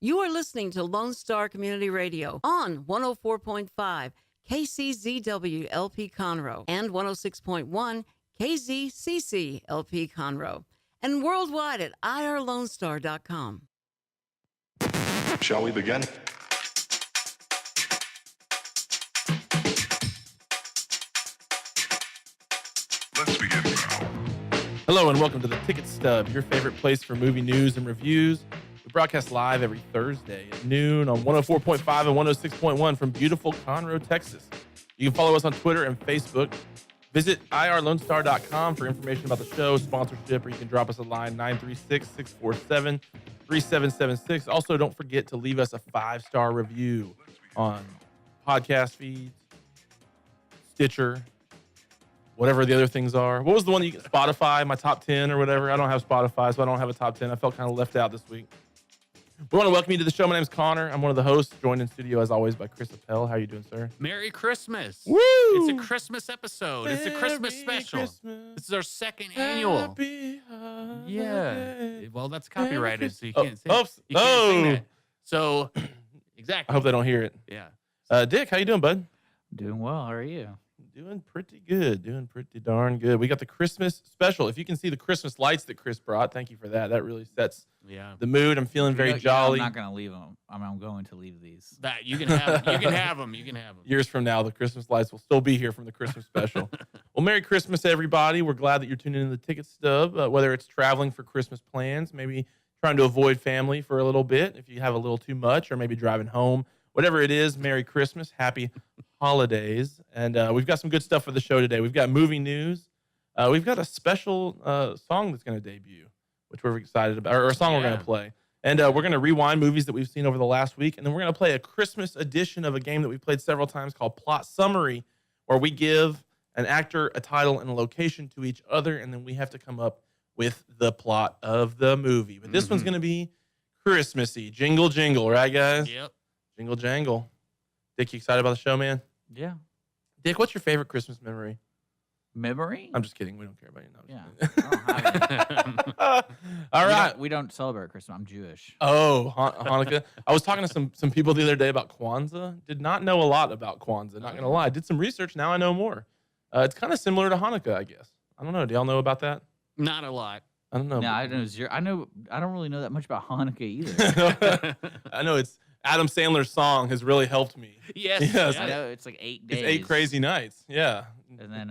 You are listening to Lone Star Community Radio on 104.5 KCZW LP Conroe and 106.1 KZCC LP Conroe and worldwide at irlonestar.com. Shall we begin? Let's begin now. Hello and welcome to the Ticket Stub, your favorite place for movie news and reviews. We broadcast live every Thursday at noon on 104.5 and 106.1 from beautiful Conroe, Texas. You can follow us on Twitter and Facebook. Visit irlonestar.com for information about the show, sponsorship, or you can drop us a line, 936-647-3776. Also, don't forget to leave us a 5-star review on podcast feeds, Stitcher, whatever the other things are. What was the one that you get? Spotify, my top 10 or whatever? I don't have Spotify, so I don't have a top 10. I felt kind of left out this week. We want to welcome you to the show. My name is Connor. I'm one of the hosts, joined in studio as always by Chris Appel. How are you doing, sir? Merry Christmas. Woo! It's a Christmas episode. It's a Christmas Merry special. Christmas. This is our second annual. Happy Yeah. holiday. Well, that's copyrighted, so you Oh, can't sing. oops. You can't sing Oh. that. So, I exactly. hope they don't hear it. Yeah. Dick, how you doing, bud? Doing well. How are you? Doing pretty good. Doing pretty darn good. We got the Christmas special. If you can see the Christmas lights that Chris brought, thank you for that. That really sets Yeah. the mood. I'm feeling very jolly. I'm not going to leave them. I'm going to leave these. That you can have. You can have them. You can have them. Years from now, the Christmas lights will still be here from the Christmas special. Well, Merry Christmas, everybody. We're glad that you're tuning in to the Ticket Stub, whether it's traveling for Christmas plans, maybe trying to avoid family for a little bit, if you have a little too much, or maybe driving home. Whatever it is, Merry Christmas, Happy Holidays. And we've got some good stuff for the show today. We've got movie news. We've got a special song that's going to debut, which we're excited about, or a song we're going to play. And we're going to rewind movies that we've seen over the last week. And then we're going to play a Christmas edition of a game that we've played several times called Plot Summary, where we give an actor, a title, and a location to each other. And then we have to come up with the plot of the movie. But this one's going to be Christmassy. Jingle, jingle, right, guys? Yep. Jingle, jangle. Dick, you excited about the show, man? Yeah. Dick, what's your favorite Christmas memory? Memory? I'm just kidding. We don't care about you. No, Yeah. I'm just kidding. All right. We don't celebrate Christmas. I'm Jewish. Oh, Hanukkah. I was talking to some people the other day about Kwanzaa. Did not know a lot about Kwanzaa, not going to lie. Did some research. Now I know more. It's kind of similar to Hanukkah, I guess. I don't know. Do y'all know about that? Not a lot. I don't know. No, I know zero. I don't really know that much about Hanukkah either. I know it's Adam Sandler's song has really helped me. Yes. Yes. I know it's like 8 days. It's 8 crazy nights. Yeah. And then,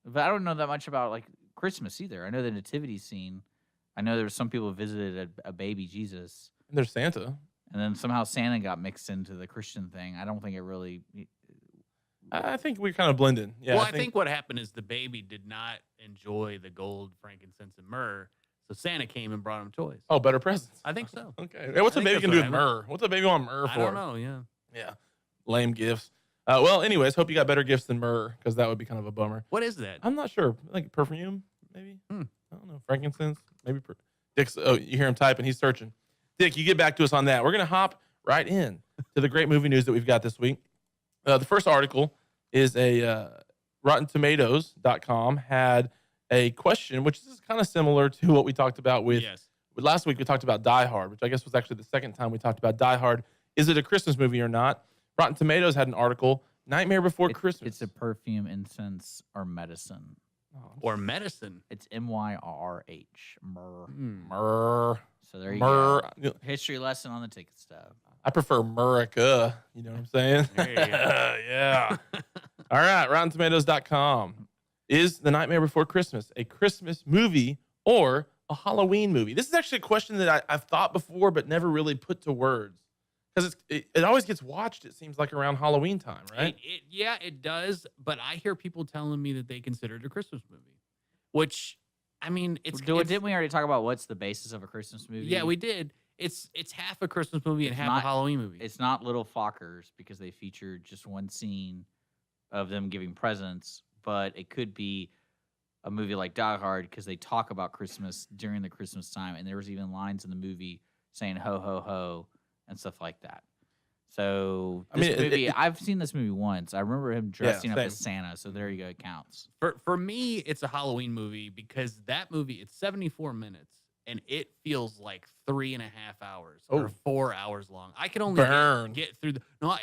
but I don't know that much about like Christmas either. I know the nativity scene. I know there were some people who visited a baby Jesus, And there's Santa. and then somehow Santa got mixed into the Christian thing. I don't think it really. I think we kind of blended. Yeah. Well, I think what happened is the baby did not enjoy the gold, frankincense, and myrrh, so Santa came and brought him toys. Oh, better presents. I think so. Okay. Hey, what's a I think baby that's can do what with myrrh? What's a baby want myrrh for? I don't know. Yeah. Yeah. Lame gifts. Well, anyways, hope you got better gifts than myrrh, because that would be kind of a bummer. What is that? I'm not sure. Like perfume, maybe? Hmm. I don't know. Frankincense? Maybe. Dick's, oh, you hear him typing. He's searching. Dick, you get back to us on that. We're going to hop right in to the great movie news that we've got this week. The first article is a RottenTomatoes.com had a question, which is kind of similar to what we talked about with Yes. last week. We talked about Die Hard, which I guess was actually the second time we talked about Die Hard. Is it a Christmas movie or not? Rotten Tomatoes had an article, Nightmare Before Christmas. It's a perfume, incense, or medicine. Or medicine. It's MYRH. Myrrh. Myrrh. So there you Myrrh. go. History lesson on the ticket stub. I prefer Murica. You know what I'm saying? There you go. Yeah. All right. RottenTomatoes.com. Is The Nightmare Before Christmas a Christmas movie or a Halloween movie? This is actually a question that I've thought before, but never really put to words. Because it always gets watched, it seems like, around Halloween time, right? Yeah, it does. But I hear people telling me that they consider it a Christmas movie, which, I mean, Didn't we already talk about what's the basis of a Christmas movie? Yeah, we did. It's half a Christmas movie and It's half not- a Halloween movie. It's not Little Fockers because they featured just one scene of them giving presents, but it could be a movie like Die Hard because they talk about Christmas during the Christmas time, and there was even lines in the movie saying "ho ho ho" and stuff like that. So this movie, I've seen this movie once. I remember him dressing up as Santa. So there you go, it counts. For me, it's a Halloween movie because that movie, it's 74 minutes, and it feels like 3.5 hours Oh. or 4 hours long. I can only Burn. get through the. No,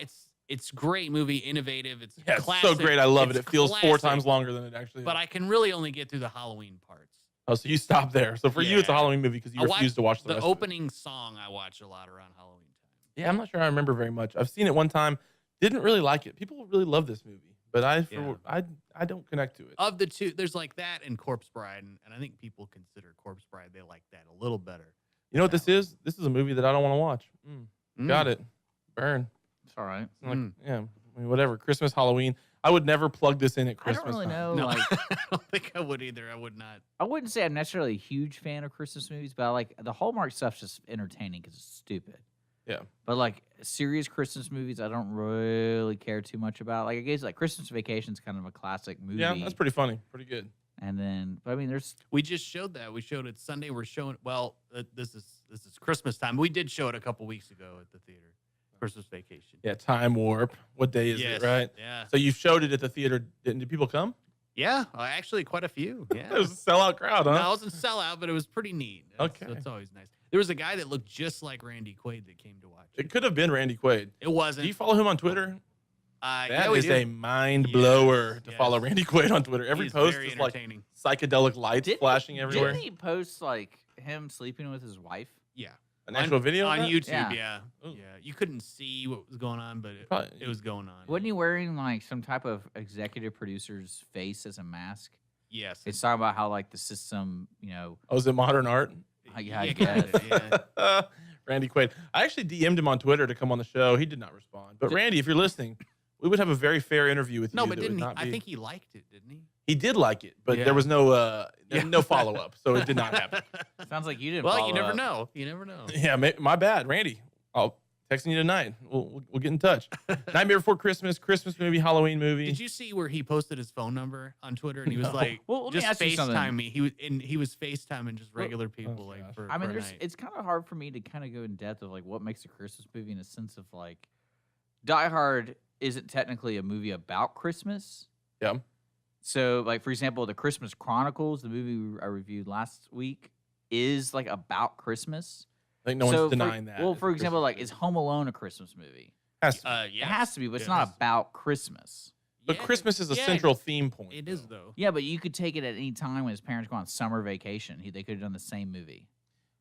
it's great movie, innovative. It's Yeah, it's classic. so great. I love it. It's It feels 4 classic, times longer than it actually is. But I can really only get through the Halloween parts. Oh, so you stop there. So for you, it's a Yeah. Halloween movie because you refuse to watch the The rest of it. opening song. I watch a lot around Halloween time. Yeah, I'm not sure I remember very much. I've seen it one time. Didn't really like it. People really love this movie, but I don't connect to it. Of the two, there's like that and Corpse Bride, and I think people consider Corpse Bride. They like that a little better. You know what this is? This is a movie that I don't want to watch. Got it. Burn. It's all right. Like, yeah, I mean, whatever. Christmas, Halloween. I would never plug this in at I Christmas don't really time. know. No, Like, I don't think I would either. I would not. I wouldn't say I'm necessarily a huge fan of Christmas movies, but I like the Hallmark stuff's just entertaining because it's stupid. Yeah. But like serious Christmas movies, I don't really care too much about. Like I guess like Christmas Vacation's kind of a classic movie. Yeah, that's pretty funny. Pretty good. And then, but I mean, there's We just showed that. We showed it Sunday. We're showing. Well, this is Christmas time. We did show it a couple weeks ago at the theater. Christmas Vacation. Yeah, Time Warp. What day is Yes, it, right? Yeah. So you showed it at the theater. Did people come? Yeah. Actually, quite a few. It Yeah. was a sellout crowd, huh? No, it wasn't sellout, but it was pretty neat. Okay. That's always nice. There was a guy that looked just like Randy Quaid that came to watch It could have been Randy Quaid. It wasn't. Do you follow him on Twitter? Yeah, That we is do. a mind blower Yes, to yes. follow Randy Quaid on Twitter. Every He's post very is like entertaining. psychedelic lights flashing everywhere. Didn't he post like him sleeping with his wife? Yeah. An actual video on of that? YouTube. Yeah. Yeah. Ooh. Yeah. You couldn't see what was going on, but Probably- it was going on. Wasn't he wearing like some type of executive producer's face as a mask? Yes. It's talking about how like the system, you know, Oh, is it modern art? yeah, I Yeah, guess. yeah. Randy Quaid. I actually DM'd him on Twitter to come on the show. He did not respond. But Randy, if you're listening, we would have a very fair interview with No, you. but that would didn't he? not I be- think he liked it, didn't he? he did like it, but Yeah. there was no Yeah. no follow up, so it did not happen. Sounds like you didn't. Well, you follow never up. know. You never know. Yeah, my bad, Randy. I'll texting you tonight. We'll get in touch. Nightmare Before Christmas, Christmas movie, Halloween movie. Did you see where he posted his phone number on Twitter and he was No. like, Well, let me just ask you something. FaceTime me. He was FaceTiming just regular people gosh. like for I mean, for a there's night. it's kind of hard for me to kind of go in depth of like what makes a Christmas movie in a sense of like Die Hard isn't technically a movie about Christmas. Yeah. So, like for example, the Christmas Chronicles, the movie I reviewed last week, is like about Christmas. I think no So one's denying that. Well, It's for a example, Christmas like movie. is Home Alone a Christmas movie? Has to be. Yes. It has to be, but it's Yeah, not about Christmas. But Yeah, Christmas is a yeah, central theme point. It is though. Yeah, but you could take it at any time when his parents go on summer vacation. They could have done the same movie.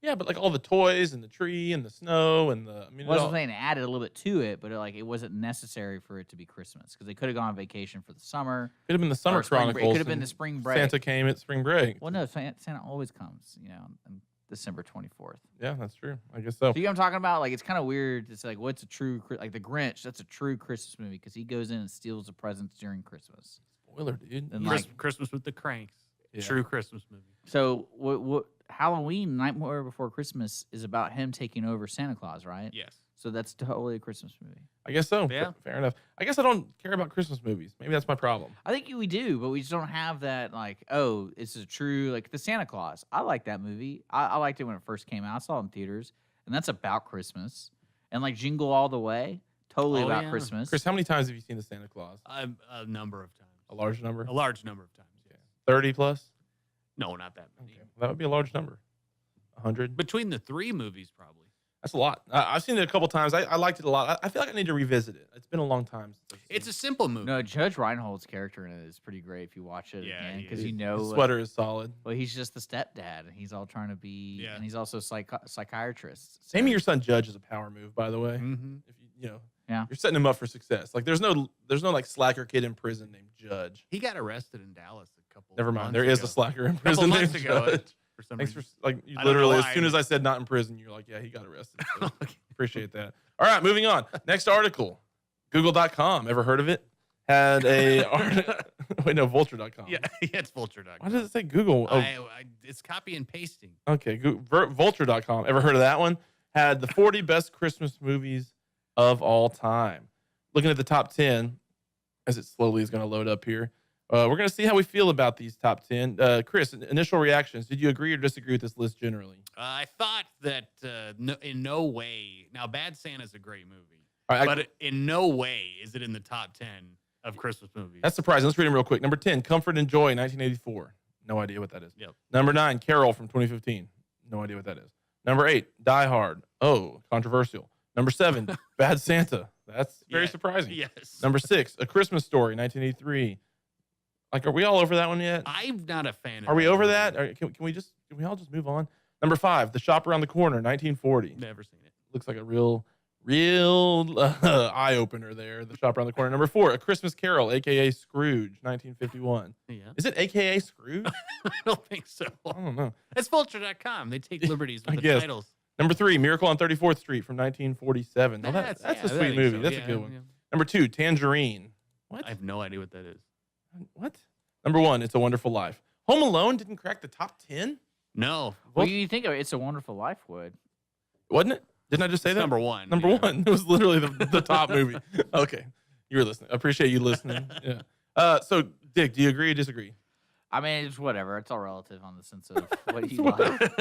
Yeah, but like all the toys and the tree and the snow and the. I mean, Well, it I all- was saying it added a little bit to it, but it wasn't necessary for it to be Christmas because they could have gone on vacation for the summer. could have been the Summer or spring break. Chronicles. It could have been and the spring break. Santa came at spring break. Well, no, Santa always comes, on December 24th. Yeah, that's true. I guess so. So you know what I'm talking about? Like, it's kind of weird. It's like, what's a true, like The Grinch, that's a true Christmas movie because he goes in and steals the presents during Christmas. Spoiler, dude. And You- like- Christmas with the Cranks. Yeah. True Christmas movie. So what Halloween, Nightmare Before Christmas, is about him taking over Santa Claus, right? Yes. So that's totally a Christmas movie. I guess so. Yeah. Fair enough. I guess I don't care about Christmas movies. Maybe that's my problem. I think we do, but we just don't have that, like, oh, this is true. Like, the Santa Claus. I like that movie. I liked it when it first came out. I saw it in theaters, and that's about Christmas. And, like, Jingle All the Way, totally Oh, about yeah. Christmas. Chris, how many times have you seen the Santa Claus? A number of times. A large number? A large number of times. Yes. 30 plus? No, not that many. Okay. That would be a large number. 100? Between the three movies, probably. That's a lot. I've seen it a couple times. I liked it a lot. I feel like I need to revisit it. It's been a long time since I've seen It's a it. simple movie. No, Judge Reinhold's character in it is pretty great if you watch it Yeah, again. he Because is. you know, His sweater is solid. well, he's just the stepdad, and he's all trying to be, Yeah. and he's also a psychiatrist. Naming your son Judge is a power move, by the way. Mm-hmm. If you know, Yeah. you're setting him up for success. Like there's no like slacker kid in prison named Judge. He got arrested in Dallas a couple. Never mind. months There is ago. a slacker in Couple prison months named ago. Judge. For some Thanks for reason. like you I don't know literally as why. soon as I said not in prison, you're like, yeah, he got arrested. So Okay. appreciate that. All right, moving on. Next article. Google.com. Ever heard of it? Had a wait, no, Vulture.com. Yeah, it's Vulture.com. Why does it say Google? Oh, It's copy and pasting. okay. Vulture.com. Ever heard of that one? Had the 40 best Christmas movies of all time. Looking at the top 10, as it slowly is going to load up here. We're going to see how we feel about these top 10. Chris, initial reactions. Did you agree or disagree with this list generally? I thought that in no way. Now, Bad Santa's a great movie, All right, but in no way is it in the top 10 of Christmas movies. that's surprising. Let's read them real quick. Number 10, Comfort and Joy, 1984. No idea what that is. Yep. Number 9, Carol from 2015. No idea what that is. Number 8, Die Hard. Oh, controversial. Number 7, Bad Santa. That's very surprising. Yes. Number 6, A Christmas Story, 1983. Like, are we all over that one yet? I'm not a fan of Are we that over movie. that? Can we all just move on? Number 5, The Shop Around the Corner, 1940. Never seen it. Looks like a real eye opener there. The Shop Around the Corner. Number 4, A Christmas Carol, aka Scrooge, 1951. Yeah. Is it aka Scrooge? I don't think so. I don't know. That's vulture.com. They take liberties I with the guess. titles. Number 3, Miracle on 34th Street from 1947. Now that's yeah, a I sweet think movie. so. That's Yeah, a good one. yeah. Number 2, Tangerine. What? I have no idea what that is. What? Number 1, It's a Wonderful Life. Home Alone didn't crack the top 10? No. Well, you think of It's a Wonderful Life would. Wasn't it? Didn't I just say It's that? number one. Number yeah. 1. It was literally the top movie. Okay. You were listening. I appreciate you listening. Yeah. So, Dick, do you agree or disagree? I mean, it's whatever. It's all relative on the sense of what you like.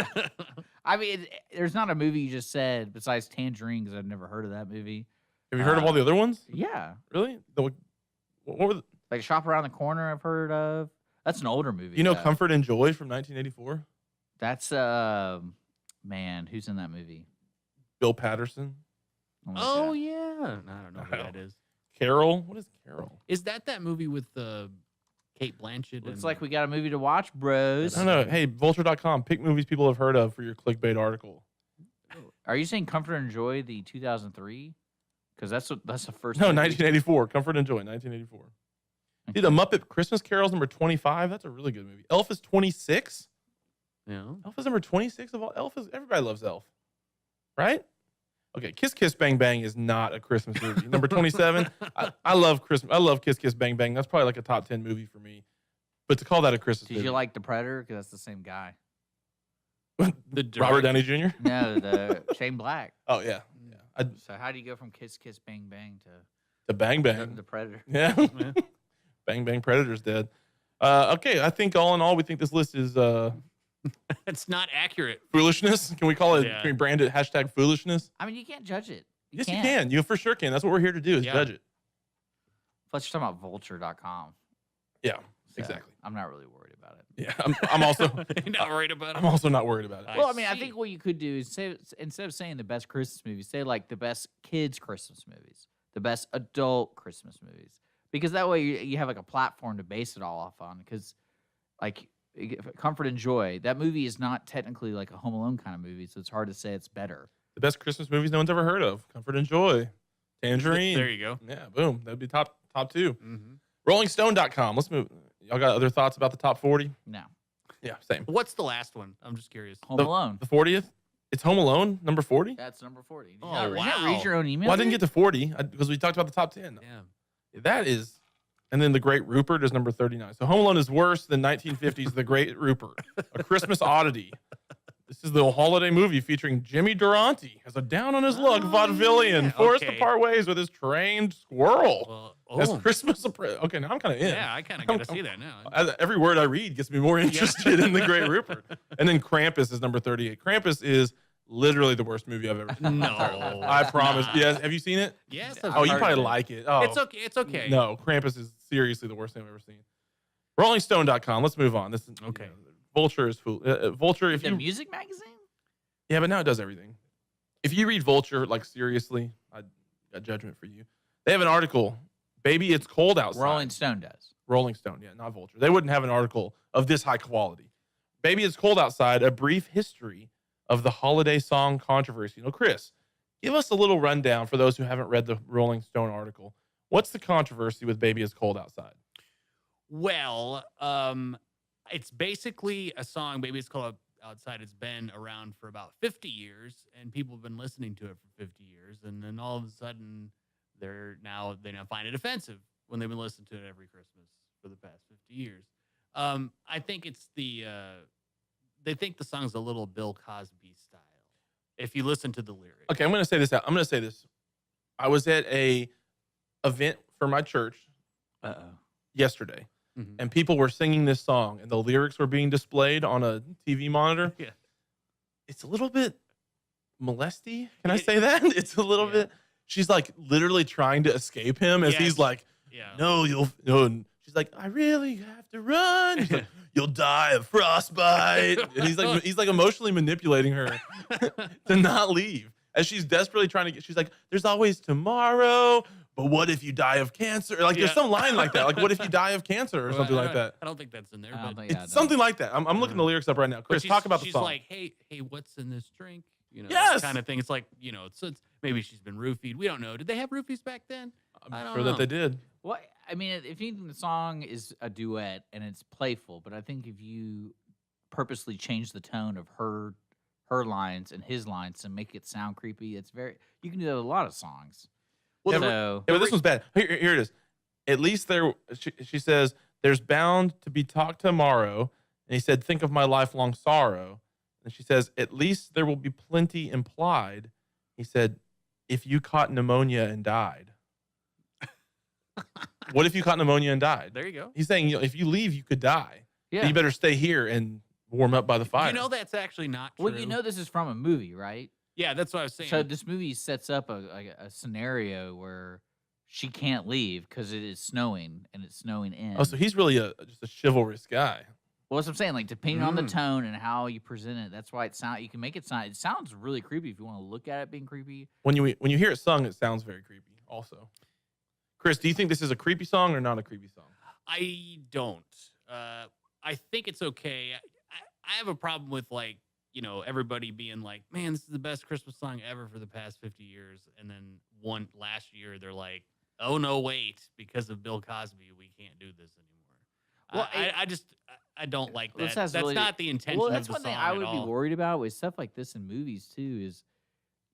I mean, there's not a movie you just said besides Tangerine because I've never heard of that movie. Have you heard of all the other ones? Yeah. Really? What were the, Like Shop Around the Corner, I've heard of. That's an older movie. you know, though. Comfort and Joy from 1984? That's, man, who's in that movie? Bill Patterson. Let me Oh check. yeah. I don't know who that is. Carol. What is Carol? Is that movie with Kate Blanchett? Looks and, like we got a movie to watch, bros. I don't know. Hey, vulture.com. Pick movies people have heard of for your clickbait article. Are you saying Comfort and Joy, the 2003? Because that's the first. No, movie. 1984. Comfort and Joy, 1984. See, The Muppet Christmas Carol's number 25. That's a really good movie. Elf is 26. Yeah. Elf is number 26 of all. Everybody loves Elf, right? Okay, Kiss Kiss Bang Bang is not a Christmas movie. Number 27. I love Christmas. I love Kiss Kiss Bang Bang. That's probably like a top 10 movie for me. But to call that a Christmas Did movie, you like The Predator? Because that's the same guy. The Robert director- Downey Jr. No, the Shane Black. Oh yeah, yeah. So how do you go from Kiss Kiss Bang Bang to The Bang Bang. the Predator? Yeah. Yeah. Bang Bang Predator's dead. Okay, I think all in all, we think this list is It's not accurate. foolishness. Can we call it? Yeah. Can we brand it hashtag foolishness? I mean, you can't judge it. Yes, can't. you can. You for sure can. That's what we're here to do is Yeah. judge it. Plus, you're talking about vulture.com. Yeah, So exactly. I'm not really worried about it. Yeah, I'm also You're not worried about I'm it. also not worried about it. I Well, I mean, I see. think what you could do is say, instead of saying the best Christmas movies, say like the best kids' Christmas movies, the best adult Christmas movies, because that way you have like a platform to base it all off on. Because like Comfort and Joy, that movie is not technically like a Home Alone kind of movie, so it's hard to say it's better. The best Christmas movies no one's ever heard of: Comfort and Joy, Tangerine. There you go. Yeah, boom. That'd be top 2. Mhm. RollingStone.com. Let's move. Y'all got other thoughts about the top 40? No, Yeah, same. What's the last one? I'm just curious. Home Alone. The 40th. It's Home Alone, number 40. That's number 40. Did you Oh, not, did you not wow. read your own email? Well, I didn't yet? get to 40 because we talked about the top 10. Yeah. That is, and then The Great Rupert is number 39. So Home Alone is worse than 1950's The Great Rupert, a Christmas oddity. This is the holiday movie featuring Jimmy Durante as a down-on-his-luck Oh, vaudevillian yeah. forced to Okay. part ways with his trained squirrel. Well, As oh, Christmas okay, now I'm kind of in. yeah, I kind of got to see that now. Every word I read gets me more interested in The Great Rupert. And then Krampus is number 38. Krampus is literally the worst movie I've ever seen. No, I promise. not. Yes. Have you seen it? Yes. Oh, you heard probably it. like it. Oh, It's okay. It's okay. No, Krampus is seriously the worst thing I've ever seen. RollingStone.com. Let's move on. This is Okay. Vulture is fool. Vulture. If The you, music magazine? yeah, but now it does everything. If you read Vulture, like seriously, I got judgment for you. They have an article. Baby, it's cold outside. Rolling Stone does. Rolling Stone, yeah, not Vulture. They wouldn't have an article of this high quality. Baby, it's cold outside. A brief history of the holiday song controversy. Now, Chris, give us a little rundown for those who haven't read the Rolling Stone article. What's the controversy with Baby, it's cold outside? Well, it's basically a song. Baby, it's called Outside. It's been around for about 50 years, and people have been listening to it for 50 years. And then all of a sudden, they now find it offensive when they've been listening to it every Christmas for the past 50 years. I think it's they think the song's a little Bill Cosby style. If you listen to the lyrics, Okay, I'm going to say this out. I'm going to say this. I was at a event for my church Uh-oh. yesterday, Mhm. and people were singing this song, and the lyrics were being displayed on a TV monitor. Yeah. It's a little bit molesty. Can I say that? It's a little Yeah. bit. She's like literally trying to escape him as Yes. he's like, Yeah. no, you'll no. And she's like, I really have to run. He's like, "You'll die of frostbite." And he's like emotionally manipulating her to not leave as she's desperately trying to get. She's like, "There's always tomorrow." But what if you die of cancer? Like there's some line like that. Like what if you die of cancer or something like that? I don't think that's in there, I don't but think- yeah, It's no. something like that. I'm looking the lyrics up right now. Chris, talk about the she's song. like, hey, what's in this drink? You know, Yes! kind of thing. It's like, you know, it's maybe she's been roofied. We don't know. Did they have roofies back then? I I'm don't sure know. that they did. Well, I mean, if anything, the song is a duet and it's playful, but I think if you purposely change the tone of her lines and his lines to make it sound creepy, it's very. You can do that with a lot of songs. Well, So Yeah, but this one's bad. Here it is. At least she says, "There's bound to be talk tomorrow." And he said, "Think of my lifelong sorrow." And she says, "At least there will be plenty implied." He said, "If you caught pneumonia and died." What if you caught pneumonia and died? There you go. He's saying, if you leave, you could die. yeah. You better stay here and warm up by the fire. You know that's actually not true. Well, you know this is from a movie, right? Yeah, that's what I was saying. So this movie sets up a scenario where she can't leave because it is snowing and it's snowing in. Oh, so he's really just a chivalrous guy. Well, that's what I'm saying. Like depending on the tone and how you present it, that's why you can make it sound. It sounds really creepy if you want to look at it being creepy. When you hear it sung, it sounds very creepy. Also, Chris, do you think this is a creepy song or not a creepy song? I don't. I think it's okay. I have a problem with like, you know, everybody being like, man, this is the best Christmas song ever for the past 50 years. And then last year, they're like, oh, no, wait, because of Bill Cosby, we can't do this anymore. Well, I don't like Well, that. that's That's really- not the intention Well, of that's the one song thing I at would be all. worried about with stuff like this in movies too. Is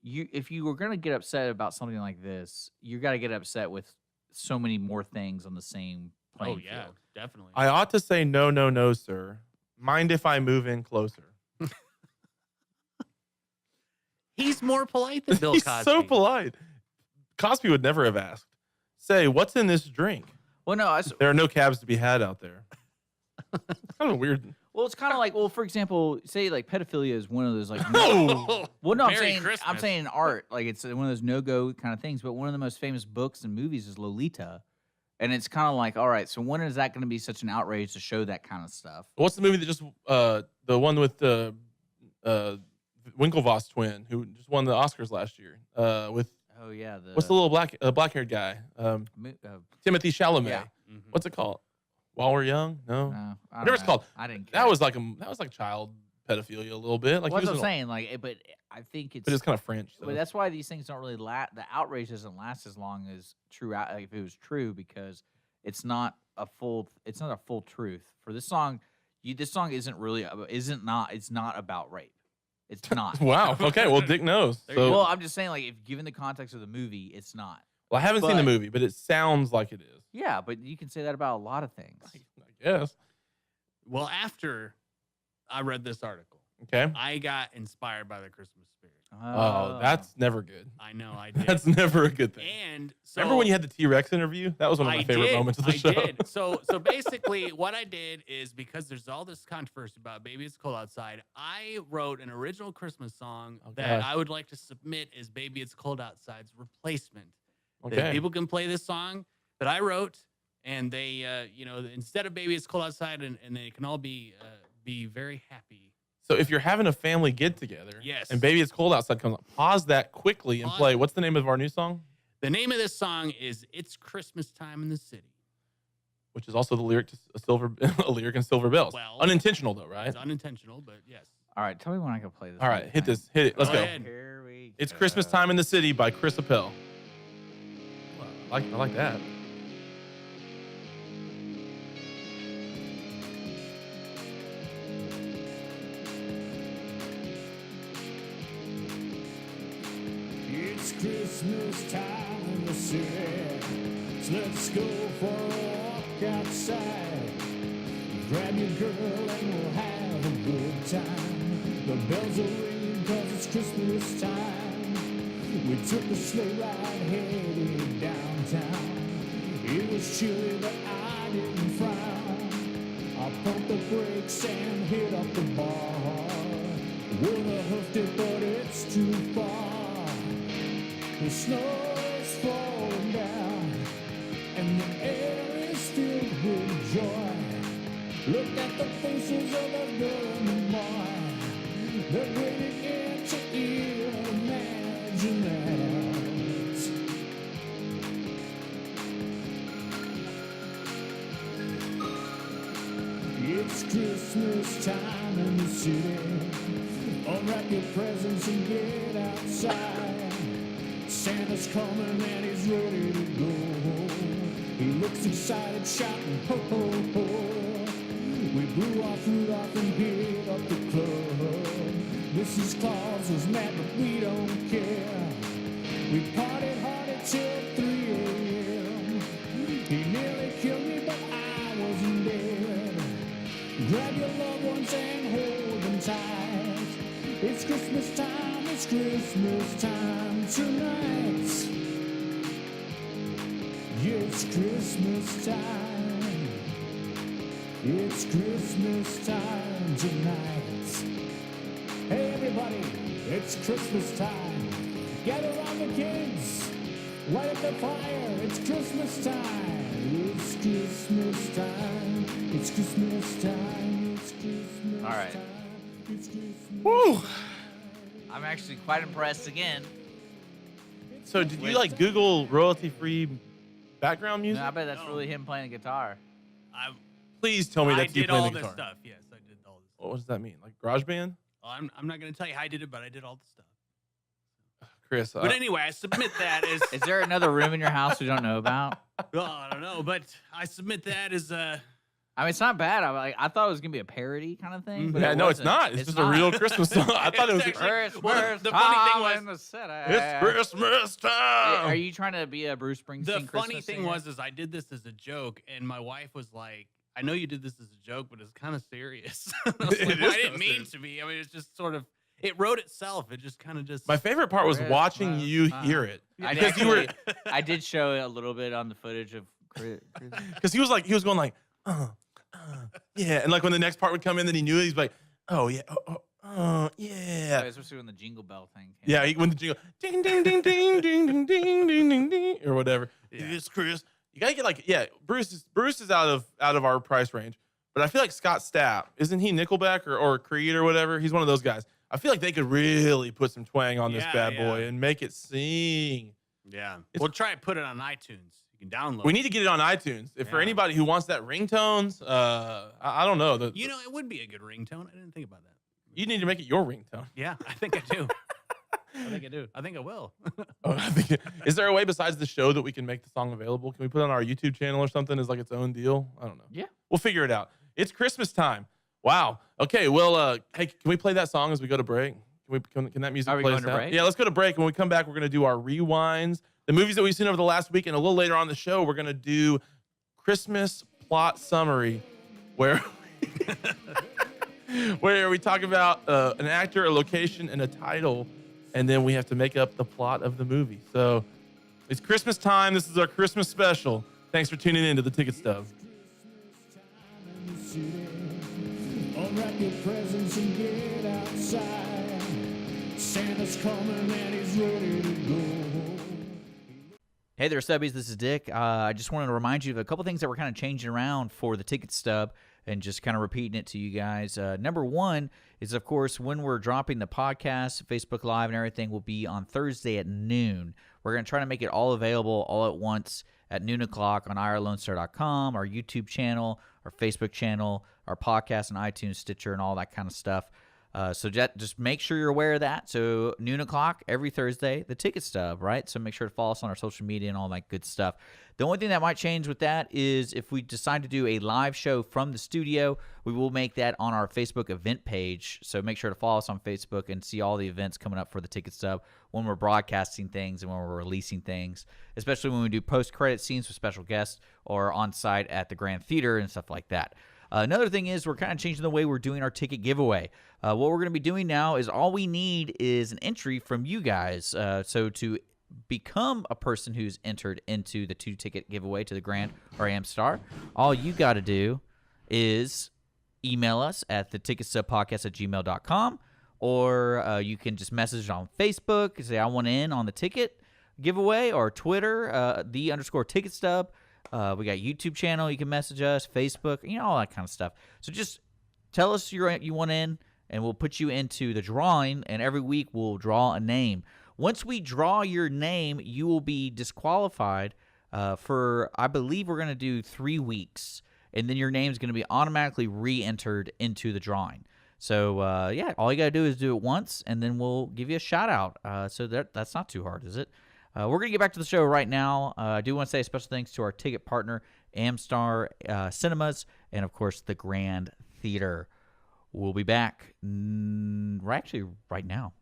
if you were gonna get upset about something like this, you got to get upset with so many more things on the same Oh, playing yeah, field. definitely. I ought to say no, no, no, sir. Mind if I move in closer? He's more polite than Bill He's Cosby. so polite. Cosby would never have asked. Say, what's in this drink? Well, no, There are no cabs to be had out there. It's kind of weird. well, it's kind of like, well, for example, say like pedophilia is one of those like No. Well, no, Merry I'm Christmas. saying in art, like it's one of those no-go kind of things. But one of the most famous books and movies is Lolita, and it's kind of like, all right, so when is that going to be such an outrage to show that kind of stuff? What's the movie that just the one with the Winklevoss twin who just won the Oscars last year? With Oh yeah, what's the little black haired guy? Timothy Chalamet. Yeah. Mhm. What's it called? While We're Young? No. I Whatever it's called. I didn't. Care. That was like child pedophilia a little bit. Like Well, he that's was what I'm saying. Like, but I think it's. but it's kind of French. So. But that's why these things don't really last. The outrage doesn't last as long as true. Like if it was true, because it's not a full. It's not a full truth for this song. This song isn't really. It's not about rape. It's not. Wow. Okay. Well, Dick knows. There you So, Well, I'm just saying, like, if given the context of the movie, it's not. well, I haven't seen the but- movie, but it sounds like it is. Yeah, but you can say that about a lot of things. I guess. Well, after I read this article, Okay. I got inspired by the Christmas spirit. Oh, that's never good. I know I did. That's never a good thing. And so Remember when you had the T-Rex interview? That was one of my favorite moments of the show. I did. So basically what I did is, because there's all this controversy about Baby It's Cold Outside, I wrote an original Christmas song Oh, that gosh. I would like to submit as Baby It's Cold Outside's replacement. That Okay. people can play this song that I wrote, and they, instead of Baby It's Cold Outside, and they can all be very happy. So if you're having a family get together, Yes. and Baby It's Cold Outside comes on, pause that quickly and Pause play. it. What's the name of our new song? The name of this song is "It's Christmas Time in the City." Which is also the lyric to a lyric in Silver Bells. Well, unintentional though, right? It's unintentional, but yes. All right, tell me when I can play this. All right, whole hit thing. this. Hit it. Let's Go go. ahead. Here we It's go. Christmas Time in the City by Chris Appel. I like that. It's Christmas time in the city, so let's go for a walk outside. Grab your girl and we'll have a good time. The bells are ringing 'cause it's Christmas time. We took a sleigh ride headed downtown. It was chilly but I didn't frown. I pumped the brakes and hit up the bar. Would've hoofed it but it's too far. The snow is falling down, and the air is filled with joy. Look at the faces of the girl and the boy. They're bringing ear to ear, imagine that. It's Christmas time in the city. Unwrap your presents and get outside. Santa's coming and he's ready to go. He looks excited, shouting, ho, ho, ho. We blew our fruit off and hit up the club. Mrs. Claus was mad, but we don't care. We partied hard until 3 a.m. He nearly killed me, but I wasn't dead. Grab your loved ones and hold them tight. It's Christmas time tonight. Yeah, it's Christmas time. It's Christmas time tonight. Hey everybody, it's Christmas time. Gather around the kids, light up the fire. It's Christmas time. It's Christmas time. It's Christmas time. It's Christmas All right. time. It's Christmas Woo! I'm actually quite impressed again. So did you like Google royalty-free background music? No, I bet that's really him playing the guitar. Please tell me I that's you did playing all the this guitar. stuff. Yes, I did all this. What does that mean? Like GarageBand? Well, I'm not going to tell you how I did it, but I did all the stuff. Chris, But anyway, I submit that as. Is there another room in your house we don't know about? Well, I don't know, but I submit that as I mean, it's not bad. I thought it was gonna be a parody kind of thing. But yeah, it no, it's wasn't. not. It's just a real Christmas song. I thought it was. It's actually- Christmas well, the funny thing was- in the city. It's Christmas time. Are you trying to be a Bruce Springsteen? the funny Christmas thing singer? was is I did this as a joke, and my wife was like, "I know you did this as a joke, but it's kind of serious." I was It like, is well, I kinda didn't mean serious. to be. I mean, it's just sort of. It wrote itself. It just kind of just. My favorite part was Christmas watching you time. hear it I because you were actually- I did show a little bit on the footage of Christmas. because he was going like yeah, and like when the next part would come in, then he knew it. He's like, oh yeah, yeah. Especially when the Jingle Bell thing came. Yeah, when the jingle, ding, ding, ding, ding, ding, ding, ding, ding, ding, ding, or whatever. Yeah. It's Chris. You gotta get like, yeah, Bruce is out of our price range, but I feel like Scott Stapp, isn't he Nickelback or Creed or whatever? He's one of those guys. I feel like they could really put some twang on this Yeah, bad yeah. boy and make it sing. Yeah. We'll try and put it on iTunes. You can download. We need to get it on iTunes. If for Yeah. anybody who wants that ringtones, I don't know. You know, it would be a good ringtone. I didn't think about that. You need to make it your ringtone. Yeah, I think I do. I think I do. I think I will. Oh, I think- is there a way besides the show that we can make the song available? Can we put it on our YouTube channel or something as like its own deal? I don't know. Yeah. We'll figure it out. It's Christmas time. Wow. Okay. Well, hey, can we play that song as we go to break? Can that music Are we play going us to out? break? Yeah, let's go to break. When we come back, we're going to do our rewinds, the movies that we've seen over the last week, and a little later on in the show, we're going to do Christmas plot summary, where where we talk about an actor, a location, and a title, and then we have to make up the plot of the movie. So it's Christmas time. This is our Christmas special. Thanks for tuning in to the Ticket Stub. Unwrap your presents and get outside. Santa's coming and he's ready to go. Hey there, Stubbies. This is Dick. I just wanted to remind you of a couple things that we're kind of changing around for the Ticket Stub and just kind of repeating it to you guys. Number one is, of course, when we're dropping the podcast, Facebook Live and everything will be on Thursday at noon. We're going to try to make it all available all at once at noon o'clock on irlonestar.com, our YouTube channel, our Facebook channel, our podcast on iTunes, Stitcher, and all that kind of stuff. So just make sure you're aware of that. So noon o'clock every Thursday, the Ticket Stub, right? So make sure to follow us on our social media and all that good stuff. The only thing that might change with that is if we decide to do a live show from the studio, we will make that on our Facebook event page. So make sure to follow us on Facebook and see all the events coming up for the Ticket Stub when we're broadcasting things and when we're releasing things, especially when we do post-credit scenes with special guests or on site at the Grand Theater and stuff like that. Another thing is we're kind of changing the way we're doing our ticket giveaway. What we're going to be doing now is all we need is an entry from you guys. So to become a person who's entered into the 2-ticket giveaway to the Grand or Amstar, all you got to do is email us at theticketstubpodcast@gmail.com, or you can just message on Facebook and say, I want in on the ticket giveaway, or Twitter, _ticketstub. We got YouTube channel. You can message us, Facebook, all that kind of stuff. So just tell us you want in, and we'll put you into the drawing. And every week we'll draw a name. Once we draw your name, you will be disqualified for, I believe we're going to do 3 weeks. And then your name's going to be automatically re-entered into the drawing. So, all you got to do is do it once, and then we'll give you a shout-out. So that's not too hard, is it? We're going to get back to the show right now. I do want to say a special thanks to our ticket partner, Amstar Cinemas, and, of course, the Grand Theater. We'll be back right now.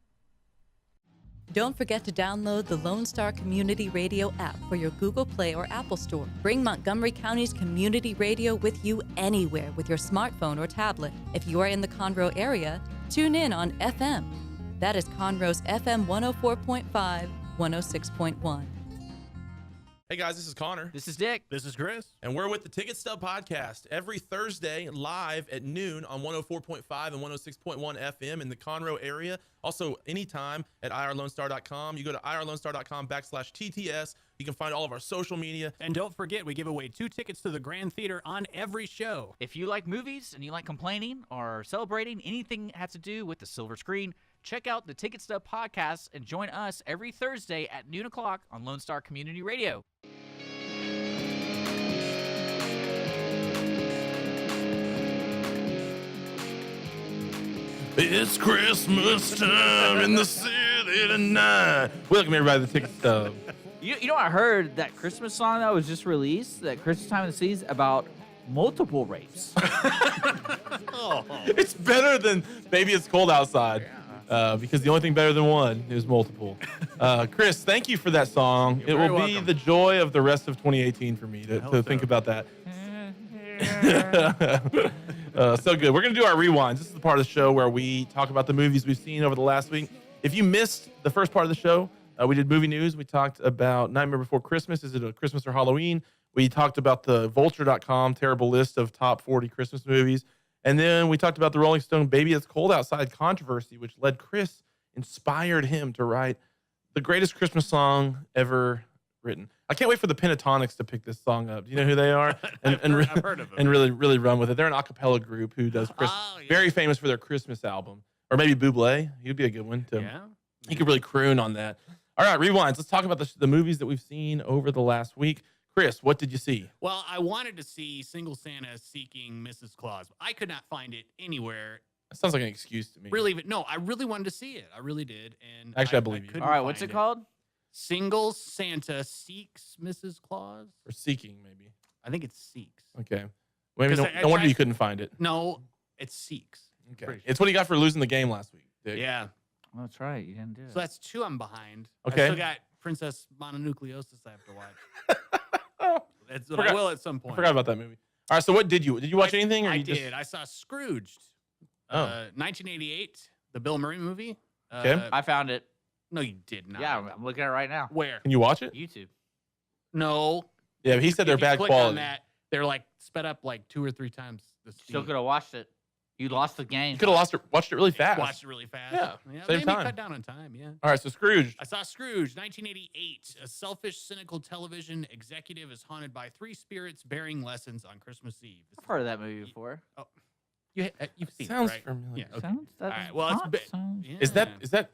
Don't forget to download the Lone Star Community Radio app for your Google Play or Apple Store. Bring Montgomery County's community radio with you anywhere with your smartphone or tablet. If you are in the Conroe area, tune in on FM. That is Conroe's FM 104.5, 106.1. Hey guys, this is Connor. This is Dick. This is Chris. And we're with the Ticket Stub podcast every Thursday live at noon on 104.5 and 106.1 FM in the Conroe area. Also, anytime at irlonestar.com. You go to irlonestar.com/TTS. You can find all of our social media. And don't forget, we give away 2 tickets to the Grand Theater on every show. If you like movies and you like complaining or celebrating anything that has to do with the silver screen, check out the Ticket Stub podcast and join us every Thursday at noon o'clock on Lone Star Community Radio. It's Christmas time in the city tonight. Welcome everybody to the Ticket Stub. You know, I heard that Christmas song that was just released, that Christmas Time in the Sea, is about multiple rapes. It's better than Baby It's Cold Outside. Because the only thing better than one is multiple. Chris, thank you for that song. You're it will very be welcome. the joy of the rest of 2018 for me to think about that. So good. We're going to do our rewinds. This is the part of the show where we talk about the movies we've seen over the last week. If you missed the first part of the show, we did movie news. We talked about Nightmare Before Christmas. Is it a Christmas or Halloween? We talked about the vulture.com terrible list of top 40 Christmas movies. And then we talked about the Rolling Stone Baby It's Cold Outside controversy, which inspired him to write the greatest Christmas song ever written. I can't wait for the Pentatonics to pick this song up. Do you know who they are? I've heard of them. And really run with it. They're an a cappella group who does very famous for their Christmas album. Or maybe Bublé. He'd be a good one too. Yeah. He could really croon on that. All right, rewinds. Let's talk about the movies that we've seen over the last week. Chris, what did you see? Well, I wanted to see Single Santa Seeking Mrs. Claus. I could not find it anywhere. That sounds like an excuse to me. No, I really wanted to see it. I really did. And Actually, I believe you. couldn't All right, what's find it called? Single Santa Seeks Mrs. Claus. Or Seeking, maybe. I think it's Seeks. Okay. Maybe 'Cause no I wonder tried- you couldn't find it. No, it's Seeks. Okay. Pretty It's what he got for losing the game last week. Dick. Yeah. Oh, that's right. You didn't do it. So that's 2 I'm behind. Okay. I still got Princess Mononucleosis I have to watch. That's what I will at some point. I forgot about that movie. All right, so what did you watch anything? Or I you did. Just, I saw Scrooged. Oh. 1988, the Bill Murray movie. Okay. I found it. No, you did not. Yeah, I'm looking at it right now. Where? can you watch it? YouTube. No. Yeah, but he said If they're you bad click quality. On that, they're like sped up like 2 or 3 times the speed. Still could have watched it. You lost the game. You could have watched it really fast. Watched it really fast. Yeah, It same made me time. cut down on time. Yeah. All right, so Scrooge. I saw Scrooge, 1988. A selfish, cynical television executive is haunted by 3 spirits bearing lessons on Christmas Eve. I've heard of that movie before. You've seen Sounds it, right? familiar. Yeah. Okay. Sounds, that All right, well, it's not bi- sounds- Yeah. Is that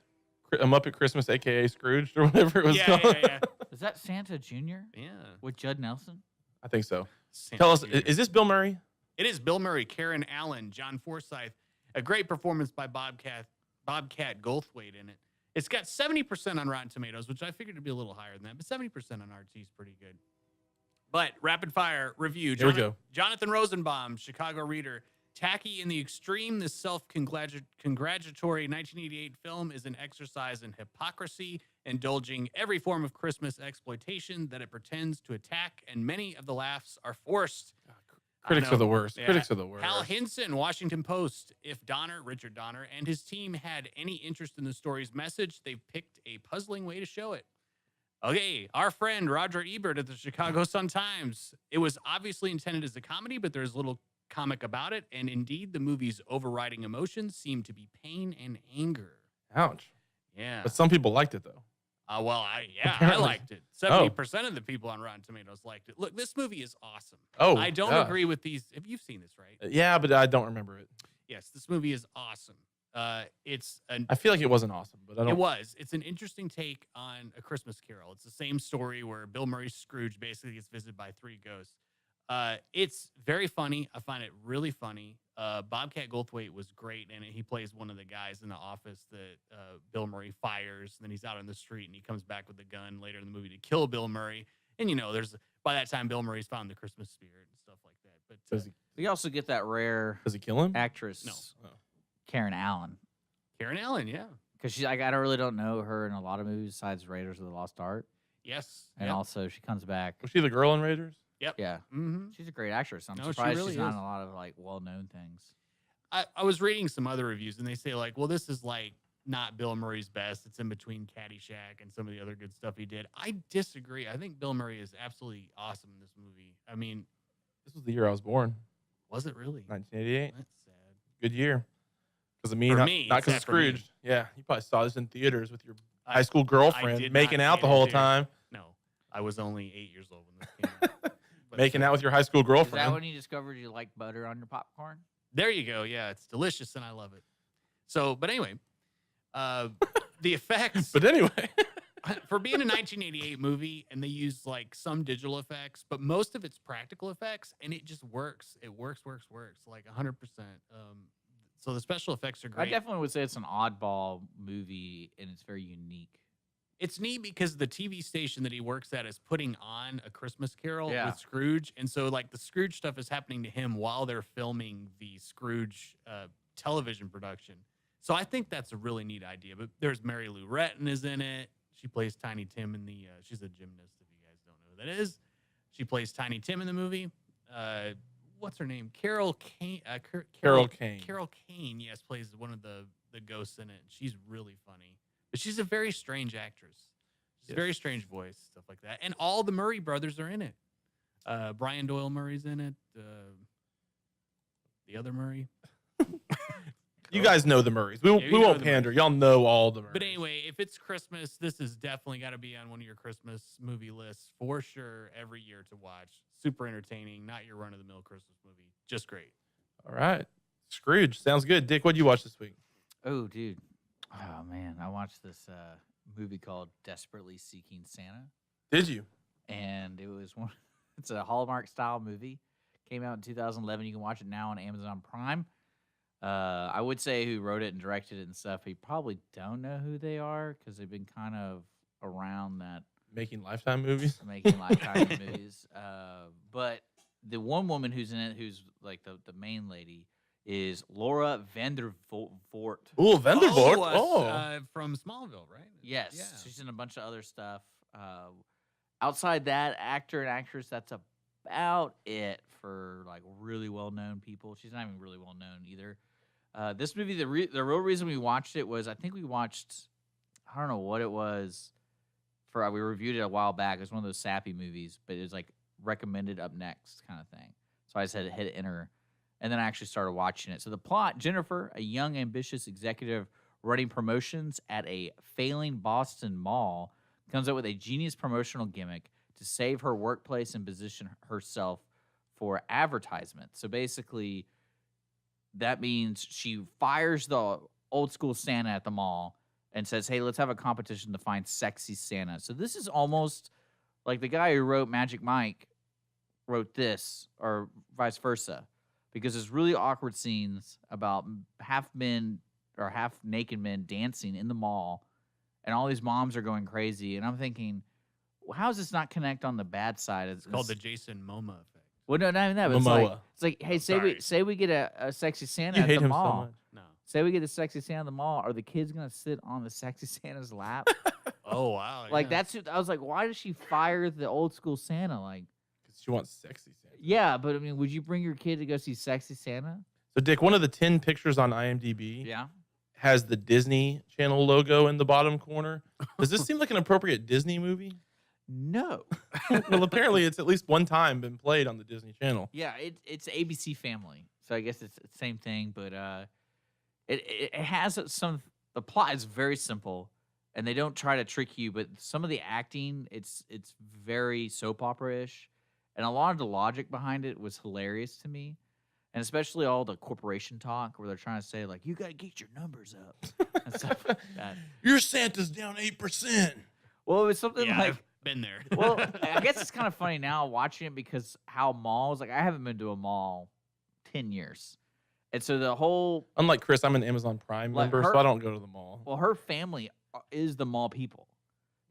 a Muppet Christmas, aka Scrooged, or whatever it was called? Yeah. Is that Santa Jr. Yeah. with Judd Nelson? I think so. Santa Tell us, Jr. is this Bill Murray? It is Bill Murray, Karen Allen, John Forsythe. A great performance by Bobcat Goldthwait in it. It's got 70% on Rotten Tomatoes, which I figured to be a little higher than that, but 70% on RT is pretty good. But rapid fire review. Here we go. Jonathan Rosenbaum, Chicago Reader. Tacky in the extreme, this self-congratulatory 1988 film is an exercise in hypocrisy, indulging every form of Christmas exploitation that it pretends to attack, and many of the laughs are forced. Critics know. are the worst. Yeah. Critics are the worst. Hal Hinson, Washington Post. If Richard Donner, and his team had any interest in the story's message, they picked a puzzling way to show it. Okay, our friend Roger Ebert at the Chicago Sun-Times. It was obviously intended as a comedy, but there's little comic about it, and indeed, the movie's overriding emotions seem to be pain and anger. Ouch. Yeah. But some people liked it though. I Apparently. liked it. 70% of the people on Rotten Tomatoes liked it. Look, this movie is awesome. Oh, I don't yeah. agree with these. If you've seen this, right? Yeah, but I don't remember it. Yes, this movie is awesome. I feel like it wasn't awesome, but I don't. It was. It's an interesting take on A Christmas Carol. It's the same story where Bill Murray's Scrooge basically gets visited by three ghosts. It's very funny. I find it really funny. Bobcat Goldthwait was great in it. He plays one of the guys in the office that Bill Murray fires. And then he's out on the street and he comes back with a gun later in the movie to kill Bill Murray. And by that time Bill Murray's found the Christmas spirit and stuff like that. But We also get that rare Does he kill him? actress, No. Karen Allen, Karen Allen, yeah, because I really don't know her in a lot of movies besides Raiders of the Lost Ark, yes, and also she comes back. Was she the girl in Raiders? Yeah, Mm-hmm. she's a great actress. I'm No, she surprised really she's not is. in a lot of like well-known things. I was reading some other reviews and they say like, well, this is like not Bill Murray's best. It's in between Caddyshack and some of the other good stuff he did. I disagree. I think Bill Murray is absolutely awesome in this movie. I mean, This was the year I was born, was it really? 1988. That's sad. Good year. Because of me, For not me, because of except for me. Scrooge. Yeah, you probably saw this in theaters with your I- high school I girlfriend did making not out see the it in whole theaters. time. No, I was only 8 years old when this came out. But Making out with your high school Is girlfriend. that when you discovered you like butter on your popcorn? There you go. Yeah, it's delicious and I love it. So, but anyway, the effects But anyway, for being a 1988 movie, and they use like some digital effects, but most of it's practical effects, and it just works. It works like 100%. So the special effects are I great. definitely would say it's an oddball movie, and it's very unique. It's neat because the TV station that he works at is putting on A Christmas Carol Yeah. with Scrooge. And so, like, the Scrooge stuff is happening to him while they're filming the Scrooge television production. So I think that's a really neat idea. But there's Mary Lou Retton is in it. She plays Tiny Tim in the, she's a gymnast, if you guys don't know who that is. She plays Tiny Tim in the movie. What's her name? Carol Kane. Carol Kane. Carol Kane, yes, plays one of the ghosts in it. She's really funny. But she's a very strange actress. She's a very strange voice, stuff like that. And all the Murray brothers are in it. Brian Doyle Murray's in it. The other Murray. you guys know the Murrays. We Yeah, you know won't the pander. Murrays. Y'all know all the Murrays. But anyway, if it's Christmas, this has definitely got to be on one of your Christmas movie lists for sure every year to watch. Super entertaining, not your run-of-the-mill Christmas movie. Just great. All right. Scrooge. Sounds good. Dick, what'd you watch this week? Oh, dude. Oh, man. I watched this movie called Desperately Seeking Santa. Did you? And it was one. It's a Hallmark style movie. Came out in 2011. You can watch it now on Amazon Prime. I would say who wrote it and directed it and stuff. You probably don't know who they are because they've been kind of around that Making Lifetime movies? making Lifetime movies. But the one woman who's in it, who's like the main lady, is Laura Vandervoort. Ooh, Vandervoort. From Smallville, right? Yes, Yeah. she's in a bunch of other stuff. Outside that, actor and actress, that's about it for like really well-known people. She's not even really well-known either. This movie, the real reason we watched it was I think we watched, I don't know what it was. We reviewed it a while back. It was one of those sappy movies, but it was like recommended up next kind of thing. So I just had to hit enter, and then I actually started watching it. So the plot: Jennifer, a young, ambitious executive running promotions at a failing Boston mall, comes up with a genius promotional gimmick to save her workplace and position herself for advertisement. So basically, that means she fires the old school Santa at the mall and says, hey, let's have a competition to find sexy Santa. So this is almost like the guy who wrote Magic Mike wrote this, or vice versa, because there's really awkward scenes about half men or half naked men dancing in the mall, and all these moms are going crazy. And I'm thinking, well, how does this not connect on the bad side? It's called the Jason Momoa effect. Well, no, not even that. But Momoa. it's like, hey, sorry. say we get a sexy Santa You at hate the him mall. so much. No. Say we get a sexy Santa at the mall. Are the kids gonna sit on the sexy Santa's lap? Oh, wow. Like yeah. I was like, why does she fire the old school Santa? Like, Because she wants sexy Santa. yeah, but I mean, would you bring your kid to go see sexy Santa? So, Dick, one of the 10 pictures on IMDb Yeah. has the Disney Channel logo in the bottom corner. Does this seem like an appropriate Disney movie? No. Well, apparently it's at least one time been played on the Disney Channel. Yeah, it's ABC Family, so I guess it's the same thing. But it has some. The plot is very simple. and they don't try to trick you, but some of the acting, it's very soap opera-ish, and a lot of the logic behind it was hilarious to me, and especially all the corporation talk where they're trying to say like, you got to get your numbers up and stuff like that. Your Santa's down 8%. Well, it was something Yeah, like, I've been there. well, I guess it's kind of funny now watching it because how malls, like I haven't been to a mall 10 years. And so the whole, Unlike Chris, I'm an Amazon Prime Like member, her- so I don't go to the mall. well, her family is the mall people.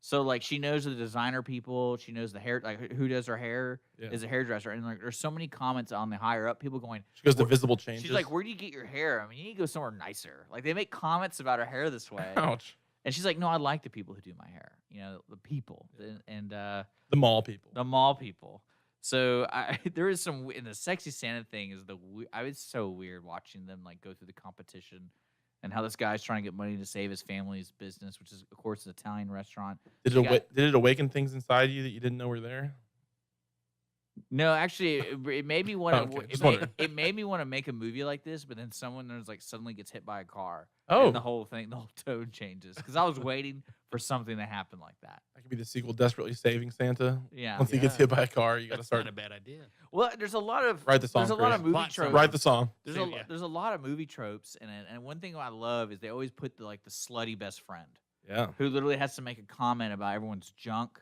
So like she knows the designer people, she knows the hair, like who does her hair Yeah. is a hairdresser. And like there's so many comments on the higher up people going, She goes to "Where-" visible changes. she's like, where do you get your hair? I mean, you need to go somewhere nicer. Like they make comments about her hair this way. ouch. And she's like, no, I like the people who do my hair. You know, the people and The mall people. the mall people. So there is some in the sexy Santa thing is I was so weird watching them like go through the competition and how this guy's trying to get money to save his family's business, which is of course an Italian restaurant. Did She did it awaken things inside you that you didn't know were there? No, actually, it made me want Okay, to. just wondering. It made me want to make a movie like this, but then someone there's like suddenly gets hit by a car. Oh. and the whole tone changes because I was waiting for something to happen like that. That could be the sequel, Desperately Saving Santa. Yeah. Once he gets hit by a car, you got to That's start not a bad idea. Well, there's a lot of Write the song, There's a lot of Chris. movie Plot tropes. write the song. Yeah. There's a lot of movie tropes in it, and one thing I love is they always put the slutty best friend Yeah. who literally has to make a comment about everyone's junk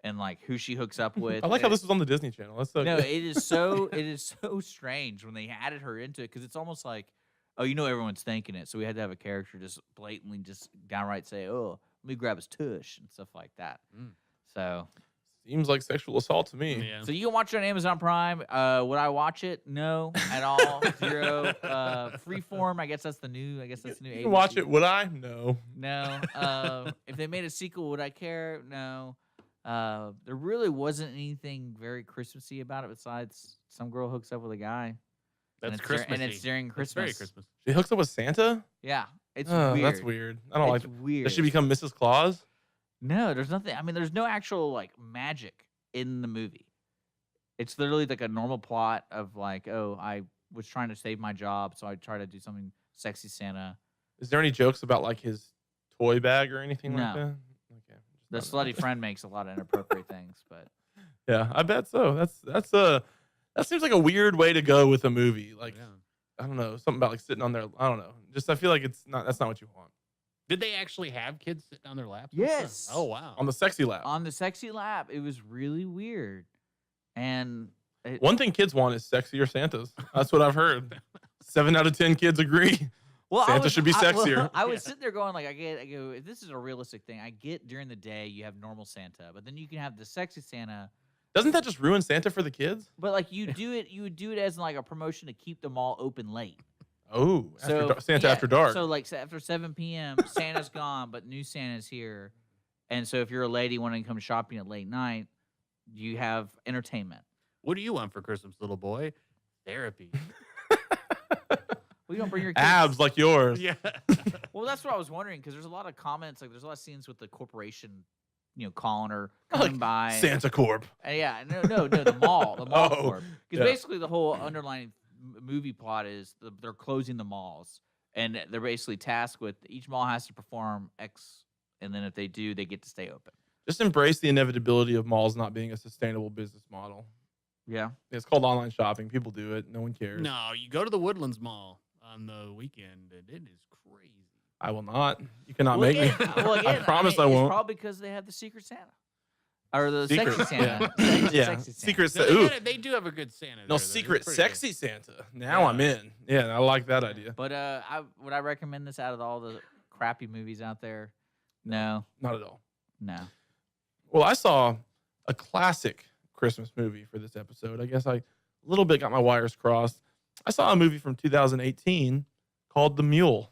and like who she hooks up with. I like how this was on the Disney Channel. That's so No, good. it is so strange when they added her into it because it's almost like, oh, you know, everyone's thinking it, so we had to have a character just blatantly, just downright say, oh, let me grab his tush and stuff like that. Mm. So, Seems like sexual assault to me. Yeah. so you can watch it on Amazon Prime. Would I watch it? No, at all. Zero. Freeform. I guess that's the new. You ABC. can watch it. Would I? No. No. If they made a sequel, would I care? No. There really wasn't anything very Christmassy about it besides some girl hooks up with a guy. That's and it's Christmas. and it's during It's Christmas. very Christmas. She hooks up with Santa? Yeah, it's Oh, weird. that's weird. I don't like It's it. weird. Does she become Mrs. Claus? No, there's nothing. I mean, there's no actual like magic in the movie. It's literally like a normal plot of like, oh, I was trying to save my job, so I try to do something sexy Santa. Is there any jokes about like his toy bag or anything like No. that? Okay. The just not- slutty friend makes a lot of inappropriate things, but Yeah, I bet so. That seems like a weird way to go with a movie. Like Yeah. I don't know, something about like sitting on their I don't know. Just I feel like that's not what you want. Did they actually have kids sitting on their laps? and Yes. stuff? Oh wow. On the sexy lap. on the sexy lap, it was really weird. And One thing kids want is sexier Santas. That's what I've heard. 7 out of 10 kids agree. well, Santa should be sexier. I was sitting there going like, I go, if this is a realistic thing. I get during the day you have normal Santa, but then you can have the sexy Santa. Doesn't that just ruin Santa for the kids? But like you would do it as like a promotion to keep the mall open late. Oh, So Santa yeah, after dark. So like after 7 p.m., Santa's gone, but new Santa's here. And so if you're a lady wanting to come shopping at late night, you have entertainment. What do you want for Christmas, little boy? Therapy. Well, you don't bring your kids. Abs like yours. Yeah. Well, that's what I was wondering because there's a lot of comments. Like, there's a lot of scenes with the corporation, calling her, Like coming by. Santa Corp. Yeah, no, the mall, Oh, corp. Because yeah. basically the whole underlying movie plot is they're closing the malls, and they're basically tasked with each mall has to perform X, and then if they do, they get to stay open. Just embrace the inevitability of malls not being a sustainable business model. Yeah. It's called online shopping. People do it. No one cares. No, you go to the Woodlands Mall on the weekend, and it is crazy. I will not. You cannot Well, make me. again, well, again, I promise I it's won't. probably because they have the Secret Santa. Or the Secret, sexy Santa. Yeah. Sexy Santa. Secret No, Santa. Ooh, they do have a good Santa. no, there, though. secret It's pretty good. sexy Santa. Now Yeah. I'm in. Yeah, I like that idea. But would I recommend this out of all the crappy movies out there? No. Not at all. No. Well, I saw a classic Christmas movie for this episode. I guess I a little bit got my wires crossed. I saw a movie from 2018 called The Mule.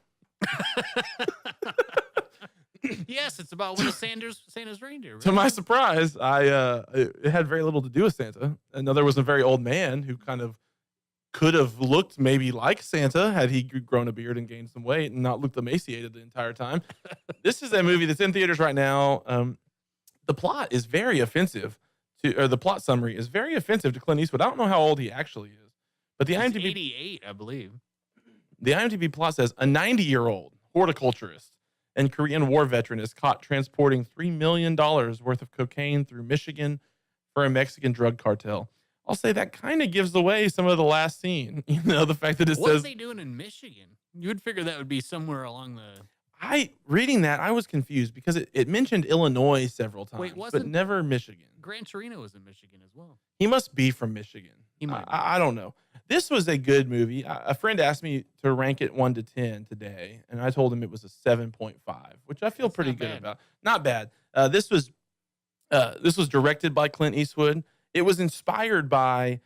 Yes, it's about one of Santa's reindeer. To Right? my surprise, it had very little to do with Santa. And there was a very old man who kind of could have looked maybe like Santa had he grown a beard and gained some weight and not looked emaciated the entire time. This is a movie that's in theaters right now. The plot is very offensive or the plot summary is very offensive to Clint Eastwood. I don't know how old he actually is, but the He's IMDb 88, I believe. plot says a 90-year-old horticulturist and Korean War veteran is caught transporting $3 million worth of cocaine through Michigan for a Mexican drug cartel. I'll say that kind of gives away some of the last scene. The fact that it What are says they doing in Michigan? You would figure that would be somewhere along the. reading that, I was confused because it mentioned Illinois several times, but wasn't- never Michigan. Gran Torino was in Michigan as well. He must be from Michigan. He might be. I don't know. This was a good movie. A friend asked me to rank it 1 to 10 today, and I told him it was a 7.5, which I feel That's pretty not good bad. about. Not bad. This was directed by Clint Eastwood. It was inspired by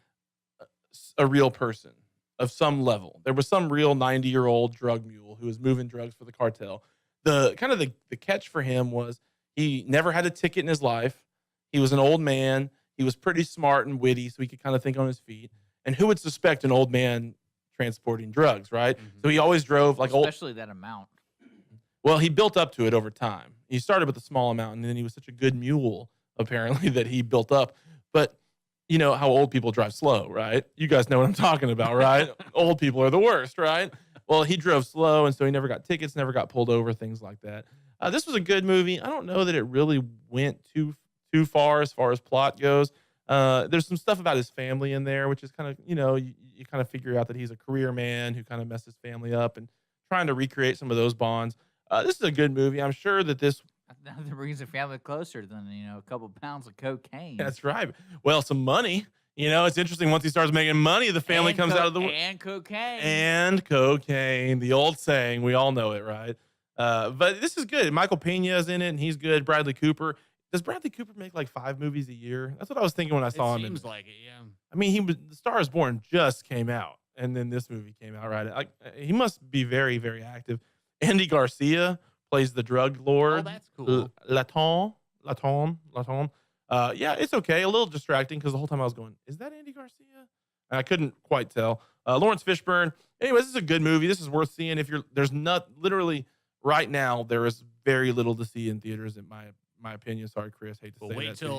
a real person of some level. There was some real 90-year-old drug mule who was moving drugs for the cartel. The catch for him was he never had a ticket in his life. He was an old man. He was pretty smart and witty, so he could kind of think on his feet. And who would suspect an old man transporting drugs, right? Mhm. So he always drove like old. Especially that amount. Well, he built up to it over time. He started with a small amount, and then he was such a good mule, apparently, that he built up. But you know how old people drive slow, right? You guys know what I'm talking about, right? Old people are the worst, right? Well, he drove slow, and so he never got tickets, never got pulled over, things like that. This was a good movie. I don't know that it really went too far as plot goes. There's some stuff about his family in there, which is kind of, you kind of figure out that he's a career man who kind of messed his family up and trying to recreate some of those bonds. This is a good movie. I'm sure that this. Nothing brings a family closer than a couple pounds of cocaine. That's right. Well, some money. It's interesting. Once he starts making money, the family And comes out of the and cocaine. and cocaine. The old saying, we all know it, right? But this is good. Michael Pena is in it, and he's good. Bradley Cooper. Does Bradley Cooper make like 5 movies a year? That's what I was thinking when I saw It him. seems like it, yeah. I mean, The Star is Born just came out, and then this movie came out, right? He must be very, very active. Andy Garcia plays the drug lord. Oh, that's cool. Laton. Yeah, it's okay. A little distracting because the whole time I was going, is that Andy Garcia? And I couldn't quite tell. Lawrence Fishburne. Anyways, this is a good movie. This is worth seeing. There's not literally right now, there is very little to see in theaters in my opinion. Sorry, Chris. Hate to But say wait that to you.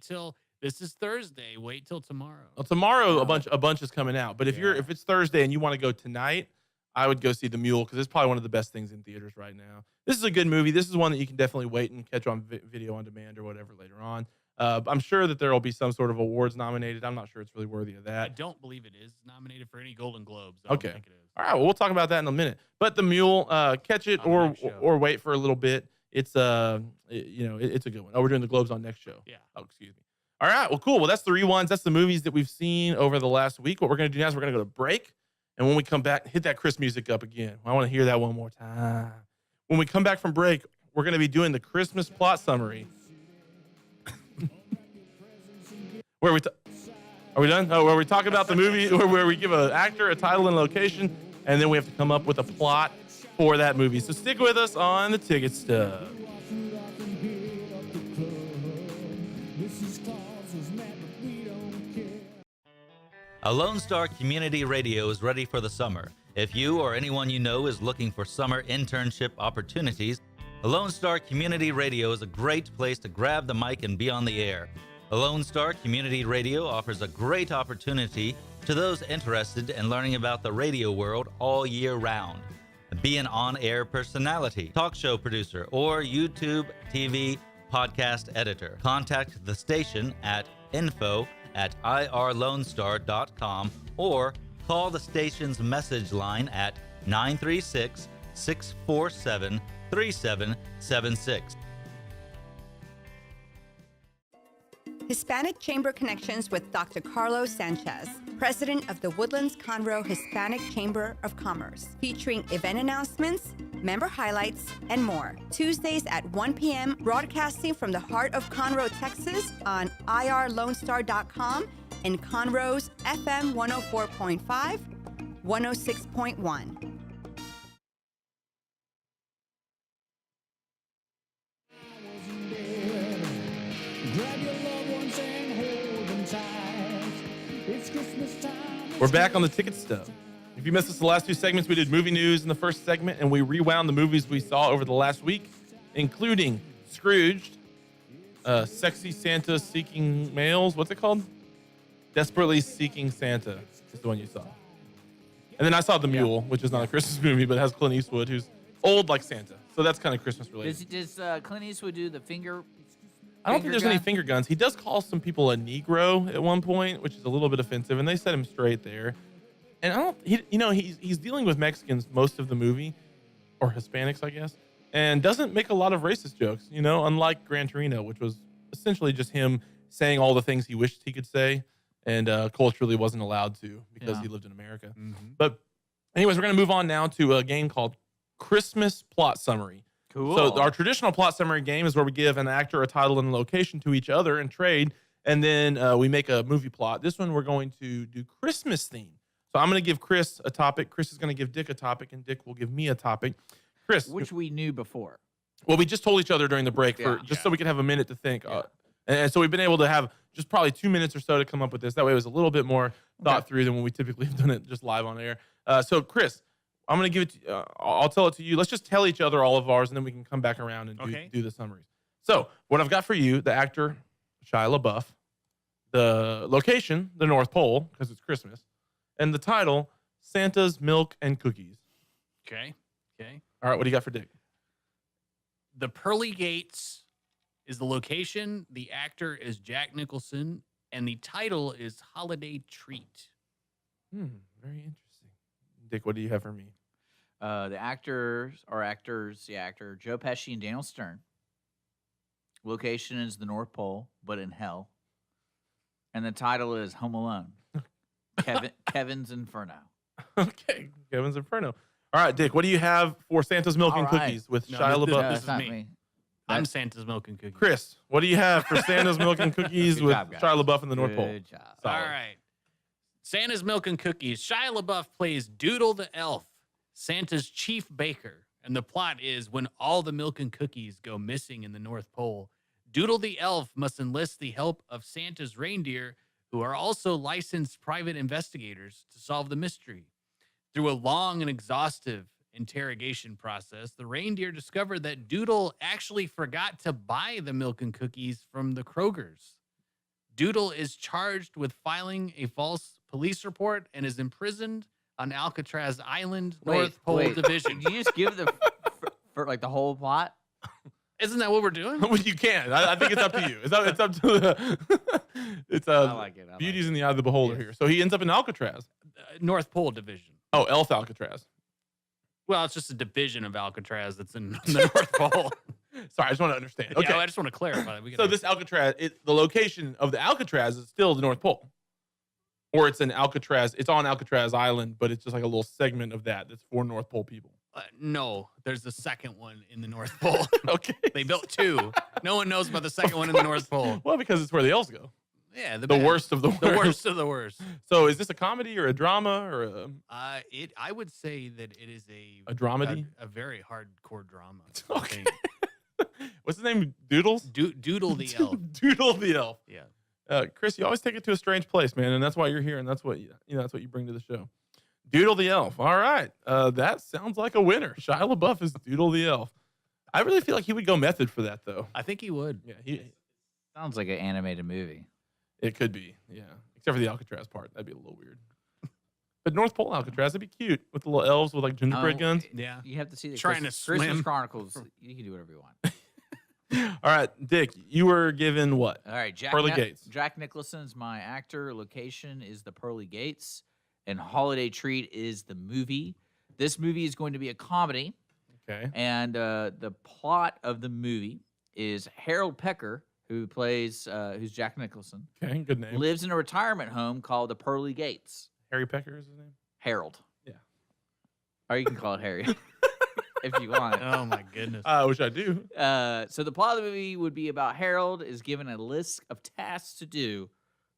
till this is Thursday. Wait till tomorrow. Well, tomorrow a bunch is coming out. But if Yeah. if it's Thursday and you want to go tonight, I would go see The Mule because it's probably one of the best things in theaters right now. This is a good movie. This is one that you can definitely wait and catch on video on demand or whatever later on. I'm sure that there will be some sort of awards nominated. I'm not sure it's really worthy of I that. don't believe it is nominated for any Golden Globes. I don't Okay. think it is. All right, well, we'll talk about that in a minute. But The Mule, catch it On the or next show. or wait for a little bit. It's it's a good one. Oh, we're doing the Globes on next show. Yeah. Oh, excuse me. All right. Well, cool. Well, that's the rewinds. That's the movies that we've seen over the last week. What we're going to do now is we're going to go to break. And when we come back, hit that Chris music up again. I want to hear that one more time. When we come back from break, we're going to be doing the Christmas plot summary. Are we done? Oh, where we talk about the movie, or where we give an actor a title and location, and then we have to come up with a plot for that movie. So stick with us on the Ticket Stub. A Lone Star Community Radio is ready for the summer. If you or anyone you know is looking for summer internship opportunities, a Lone Star Community Radio is a great place to grab the mic and be on the air. A Lone Star Community Radio offers a great opportunity to those interested in learning about the radio world all year round. Be an on-air personality, talk show producer, or YouTube, TV, podcast editor. Contact the station at info@irlonestar.com or call the station's message line at 936-647-3776. Hispanic Chamber Connections with Dr. Carlos Sanchez, president of the Woodlands Conroe Hispanic Chamber of Commerce, featuring event announcements, member highlights, and more. Tuesdays at 1 p.m., broadcasting from the heart of Conroe, Texas on irlonestar.com and Conroe's FM 104.5, 106.1. Grab your loved ones and hold them tight. It's Christmas time. We're back on the Ticket Stub. If you missed us the last 2 segments, we did movie news in the first segment, and we rewound the movies we saw over the last week, including Scrooged, Sexy Santa Seeking Males. What's it called? Desperately Seeking Santa is the one you saw. And then I saw The Mule, which is not a Christmas movie, but it has Clint Eastwood, who's old like Santa. So that's kind of Christmas related. Does Clint Eastwood do the finger? I don't think there's any gun? finger guns. He does call some people a Negro at one point, which is a little bit offensive, and they set him straight there. And I don't, he's dealing with Mexicans most of the movie, or Hispanics, I guess, and doesn't make a lot of racist jokes. Unlike Gran Torino, which was essentially just him saying all the things he wished he could say, and culturally wasn't allowed to because he lived in America. But anyways, we're gonna move on now to a game called Christmas Plot Summary. Cool. So our traditional plot summary game is where we give an actor a title and a location to each other and trade, and then we make a movie plot. This one we're going to do Christmas theme. So I'm going to give Chris a topic. Chris is going to give Dick a topic, and Dick will give me a topic. Chris, which we knew before. Well, we just told each other during the break so we could have a minute to think. And so we've been able to have just probably 2 minutes or so to come up with this. That way it was a little bit more thought through than when we typically have done it just live on air. So Chris, I'm going to give it to I'll tell it to you. Let's just tell each other all of ours, and then we can come back around and do the summaries. So what I've got for you, the actor, Shia LaBeouf, the location, the North Pole, because it's Christmas, and the title, Santa's Milk and Cookies. Okay. All right, what do you got for Dick? The Pearly Gates is the location. The actor is Jack Nicholson, and the title is Holiday Treat. Very interesting. Dick, what do you have for me? The actor Joe Pesci and Daniel Stern. Location is the North Pole, but in hell. And the title is Home Alone. Kevin's Inferno. Okay, Kevin's Inferno. All right, Dick, what do you have for Santa's Milk and Cookies with Shia LaBeouf? This is me. I'm Santa's Milk and Cookies. Chris, what do you have for Santa's Milk and Cookies with Shia LaBeouf and the North Pole? Good job. All right. Santa's Milk and Cookies. Shia LaBeouf plays Doodle the Elf, Santa's chief baker. And the plot is when all the milk and cookies go missing in the North Pole, Doodle the Elf must enlist the help of Santa's reindeer, who are also licensed private investigators, to solve the mystery. Through a long and exhaustive interrogation process, the reindeer discovered that Doodle actually forgot to buy the milk and cookies from the Krogers. Doodle is charged with filing a false police report and is imprisoned on Alcatraz Island, North Pole Division. Did you just give for like the whole plot? Isn't that what we're doing? Well, you can. I think it's up to you. It's up to the. I like it. Beauty's in the eye of the beholder here. So he ends up in Alcatraz. North Pole Division. Oh, Elf Alcatraz. Well, it's just a division of Alcatraz that's in the North Pole. Sorry, I just want to understand. Okay, Yeah, I just want to clarify that. So this Alcatraz, the location of the Alcatraz is still the North Pole, or it's an Alcatraz. It's on Alcatraz Island, but it's just like a little segment of that's for North Pole people. No, there's the second one in the North Pole. Okay, they built two. No one knows about the second one in the North Pole. Well, because it's where the elves go. Yeah, the worst of the worst. The worst of the worst. So is this a comedy or a drama or a? I would say that it is a dramedy, a very hardcore drama. Okay. What's his name? Doodles? Doodle the Elf. Doodle the Elf. Yeah. Chris, you always take it to a strange place, man, and that's why you're here, and that's what that's what you bring to the show. Doodle the Elf. All right. That sounds like a winner. Shia LaBeouf is Doodle the Elf. I really feel like he would go method for that, though. I think he would. Yeah, he sounds like an animated movie. It could be, yeah. Except for the Alcatraz part. That'd be a little weird. But North Pole Alcatraz, that'd be cute with the little elves with like gingerbread guns. Yeah. You have to see the Trying Christmas, to swim. Christmas Chronicles. You can do whatever you want. All right, Dick, you were given what? All right, Pearly Gates. Jack Nicholson's my actor. Location is the Pearly Gates. And Holiday Treat is the movie. This movie is going to be a comedy. Okay. And the plot of the movie is Harold Pecker, who plays, who's Jack Nicholson. Okay, good name. Lives in a retirement home called the Pearly Gates. Harry Pecker is his name? Harold. Yeah. Or you can call it Harry if you want. Oh, my goodness. I wish I do. So the plot of the movie would be about Harold is given a list of tasks to do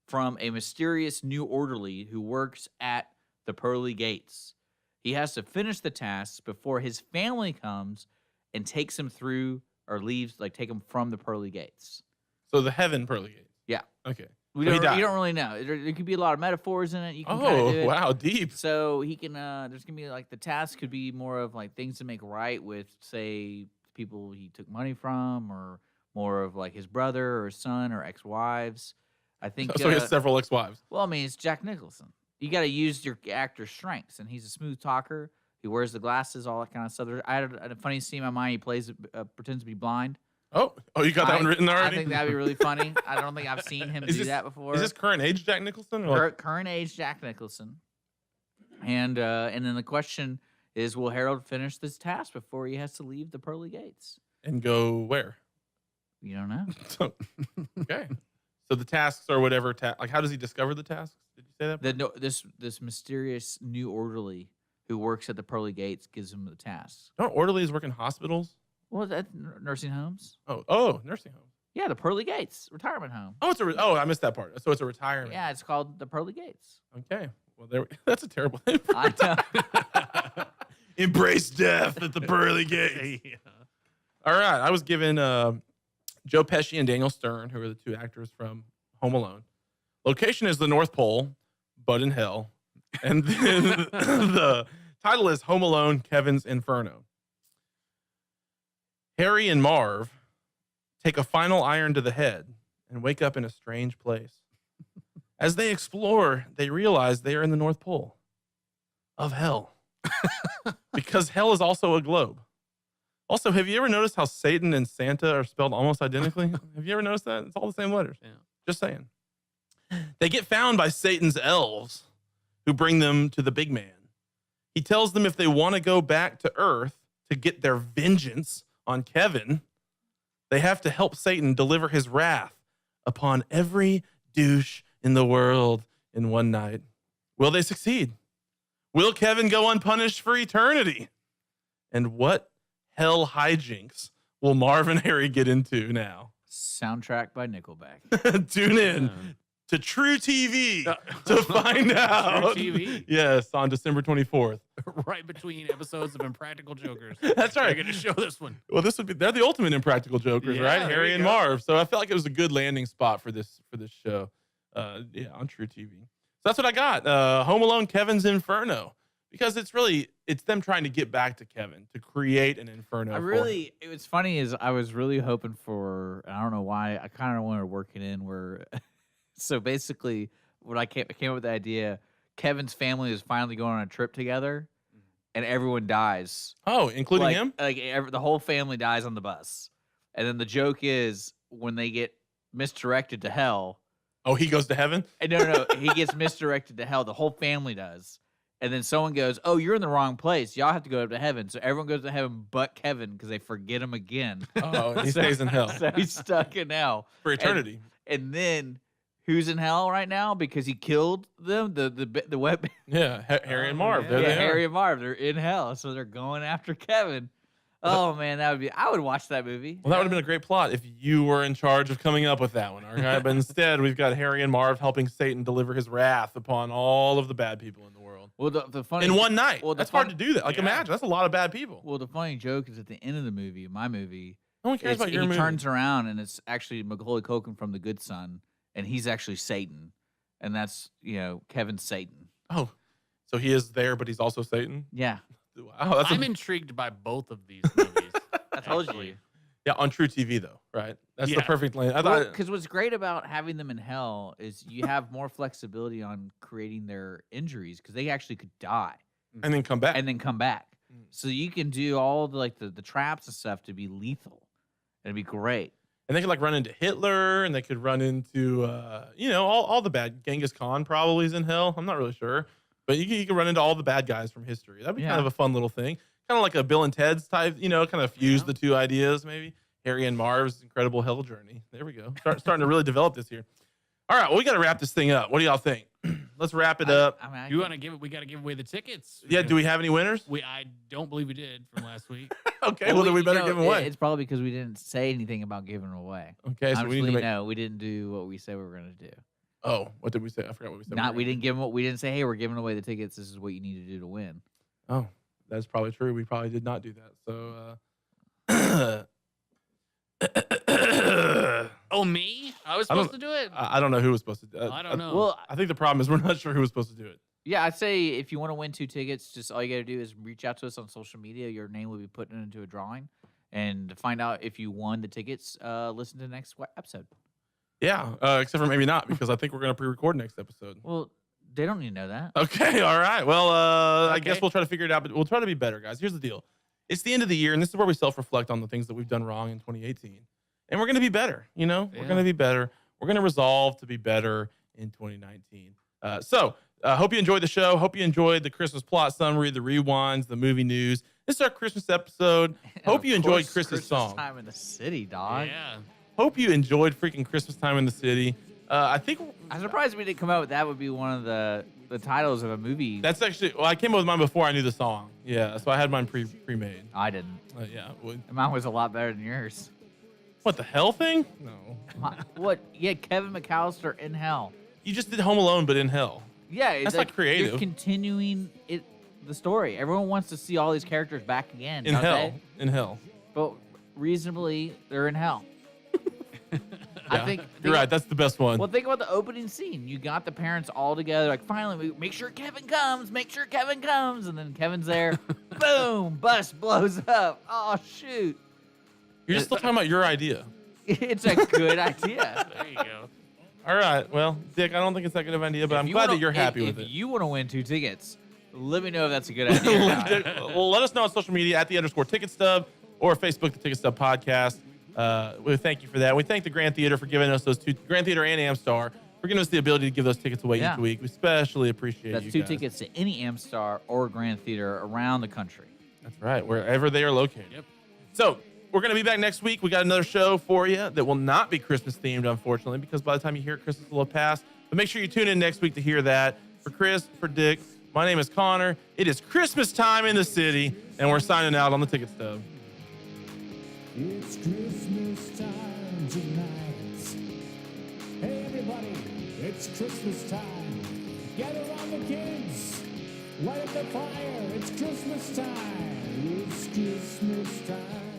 from a mysterious new orderly who works at the Pearly Gates. He has to finish the tasks before his family comes and takes him through or leaves, like take him from the Pearly Gates. So the Heaven Pearly Gates. Yeah. Okay. You don't really know. There could be a lot of metaphors in it. You can kinda do it. Wow, deep. So he can, there's going to be like the task could be more of like things to make right with, say, people he took money from, or more of like his brother or son or ex-wives. I think. So he has several ex-wives. Well, I mean, it's Jack Nicholson. You got to use your actor's strengths, and he's a smooth talker. He wears the glasses, all that kind of stuff. I had a funny scene in my mind. He plays, pretends to be blind. Oh, you got that one written already? I think that'd be really funny. I don't think I've seen him do that before. Is this current age Jack Nicholson? Or Current age Jack Nicholson. And then the question is, will Harold finish this task before he has to leave the pearly gates? And go where? You don't know. So, okay. So the tasks are whatever. Like, how does he discover the tasks? Did you say that? This mysterious new orderly who works at the pearly gates gives him the tasks. Don't orderlies work in hospitals? Well, that's nursing homes. Oh, nursing homes. Yeah, the pearly gates retirement home. Oh, I missed that part. So it's a retirement. Yeah, it's called the pearly gates. Okay. Well, that's a terrible name. I know. Embrace death at the pearly gates. Yeah. All right. I was given Joe Pesci and Daniel Stern, who are the two actors from Home Alone. Location is the North Pole, but in hell. And then the title is Home Alone, Kevin's Inferno. Harry and Marv take a final iron to the head and wake up in a strange place. As they explore, they realize they are in the North Pole of hell. Because hell is also a globe. Also, have you ever noticed how Satan and Santa are spelled almost identically? Have you ever noticed that? It's all the same letters. Yeah. Just saying. They get found by Satan's elves, who bring them to the big man. He tells them if they want to go back to Earth to get their vengeance on Kevin, they have to help Satan deliver his wrath upon every douche in the world in one night. Will they succeed? Will Kevin go unpunished for eternity? And what hell hijinks will Marv and Harry get into now? Soundtrack by Nickelback. Tune in to True TV to find out. True TV? Yes, on December 24th. Right between episodes of Impractical Jokers. That's right. They're going to show this one. Well, they're the ultimate impractical jokers, Yeah, right? there Harry you and go. Marv. So I felt like it was a good landing spot for this show. On True TV. So that's what I got. Home Alone, Kevin's Inferno. Because it's them trying to get back to Kevin to create an inferno. It was funny is I was really hoping for, I don't know why, I kind of wanted to work it in where, so basically when I came up with the idea, Kevin's family is finally going on a trip together and everyone dies. Oh, including him? The whole family dies on the bus. And then the joke is when they get misdirected to hell. Oh, he goes to heaven? No. He gets misdirected to hell. The whole family does. And then someone goes, "Oh, you're in the wrong place. Y'all have to go up to heaven." So everyone goes to heven but Kevin because they forget him again. Oh, and he stays in hell. So he's stuck in hell. For eternity. And then who's in hell right now because he killed them? The web. Yeah, Harry and Marv. yeah. There they are. Harry and Marv. They're in hell, so they're going after Kevin. Oh man, I would watch that movie. Well, that would have been a great plot if you were in charge of coming up with that one, all right? But instead, we've got Harry and Marv helping Satan deliver his wrath upon all of the bad people in the world. Well, the funny In one night. Well, That's hard to do that. Like, imagine. That's a lot of bad people. Well, the funny joke is at the end of the movie, my movie. No one cares about your he movie. turns around and it's actually Macaulay Culkin from The Good Son, and he's actually Satan, and that's Kevin's Satan. Oh, so he is there, but he's also Satan? Yeah, Wow, that's I'm intrigued by both of these movies. I told actually. you. yeah, on True TV, though, right? That's the Yeah. perfect lane. I thought, Because what's great about having them in hell is you have more flexibility on creating their injuries because they actually could die and then come back. and then come back. Mm. So you can do all the traps and stuff to be lethal. It'd be great. And they could like run into Hitler, and they could run into all the bad. Genghis Khan probably is in hell. I'm not really sure, but you can run into all the bad guys from history. That'd be kind Yeah. of a fun little thing, kind of like a Bill and Ted's type. Kind of fuse Yeah. the two ideas, maybe Harry and Marv's incredible hell journey. There we go. Starting to really develop this here. All right, well, we got to wrap this thing up. What do y'all think? Let's wrap it up. I You want to give it? We got to give away the tickets. Yeah, do we have any winners? I don't believe we did from last week. Okay, well then we better give them away. It's probably because we didn't say anything about giving them away. Okay, so we need to make. No, we didn't do what we said we were going to do. Oh, what did we say? I forgot what we said. We didn't give them. We didn't say, "Hey, we're giving away the tickets. This is what you need to do to win." Oh, that's probably true. We probably did not do that. So, Oh, me? I was I don't- supposed to do it. I don't know who was supposed to do it. I don't know. Well, I think the problem is we're not sure who was supposed to do it. yeah, I'd say if you want to win 2 tickets, just all you got to do is reach out to us on social media. Your name will be put into a drawing, and to find out if you won the tickets, listen to the next episode. Yeah, except for maybe not because I think we're going to pre-record next episode. Well, They don't need to know that. Okay, all right. Well, I guess Okay. we'll try to figure it out, but we'll try to be better, guys. Here's the deal. It's the end of the year, and this is where we self-reflect on the things that we've done wrong in 2018. And we're going to be better, you know? We're Yeah. going to be better. We're going to resolve to be better in 2019. Hope you enjoyed the show. Hope you enjoyed the Christmas plot summary, the rewinds, the movie news. This is our Christmas episode. Hope Of you enjoyed course, Chris's song. Time in the City, dog. Yeah. Hope you enjoyed freaking Christmas Time in the City. I think I'm surprised we didn't come out with that. Would be one of the titles of a movie. that's actually, well, I came up with mine before I knew the song. Yeah, so I had mine pre-made. I didn't. Yeah. Mine was a lot better than yours. What, the hell thing? No. What? Yeah, Kevin McAllister in hell. You just did Home Alone, but in hell. Yeah, That's like, not creative. You're continuing the story. Everyone wants to see all these characters back again. In don't hell. they? In hell. But reasonably, they're in hell. I Yeah. think You're right. That's the best one. Well, think about the opening scene. You got the parents all together, like, finally, make sure Kevin comes, and then Kevin's there. Boom, bus blows up. Oh, shoot. You're just still talking about your idea. It's a good idea. There you go. All right. Well, Dick, I don't think it's that good of an idea, but I'm glad that you're happy with it. If you want to win 2 tickets, let me know if that's a good idea. or not. Well, let us know on social media at @_Ticket Stub or Facebook, the Ticket Stub Podcast. We thank you for that. We thank the Grand Theater for giving us those two, Grand Theater and Amstar, for giving us the ability to give those tickets away Yeah. each week. We especially appreciate That's you 2 guys. tickets to any Amstar or Grand Theater around the country. That's right, wherever they are located. Yep. So we're going to be back next week. We got another show for you that will not be Christmas themed, unfortunately, because by the time you hear it, Christmas will have passed. But make sure you tune in next week to hear that. For Chris, for Dick, my name is Connor. It is Christmas time in the city, and we're signing out on the Ticket Stub. It's Christmas time tonight. Hey everybody, it's Christmas time. Gather around the kids. Light up the fire. It's Christmas time. It's Christmas time.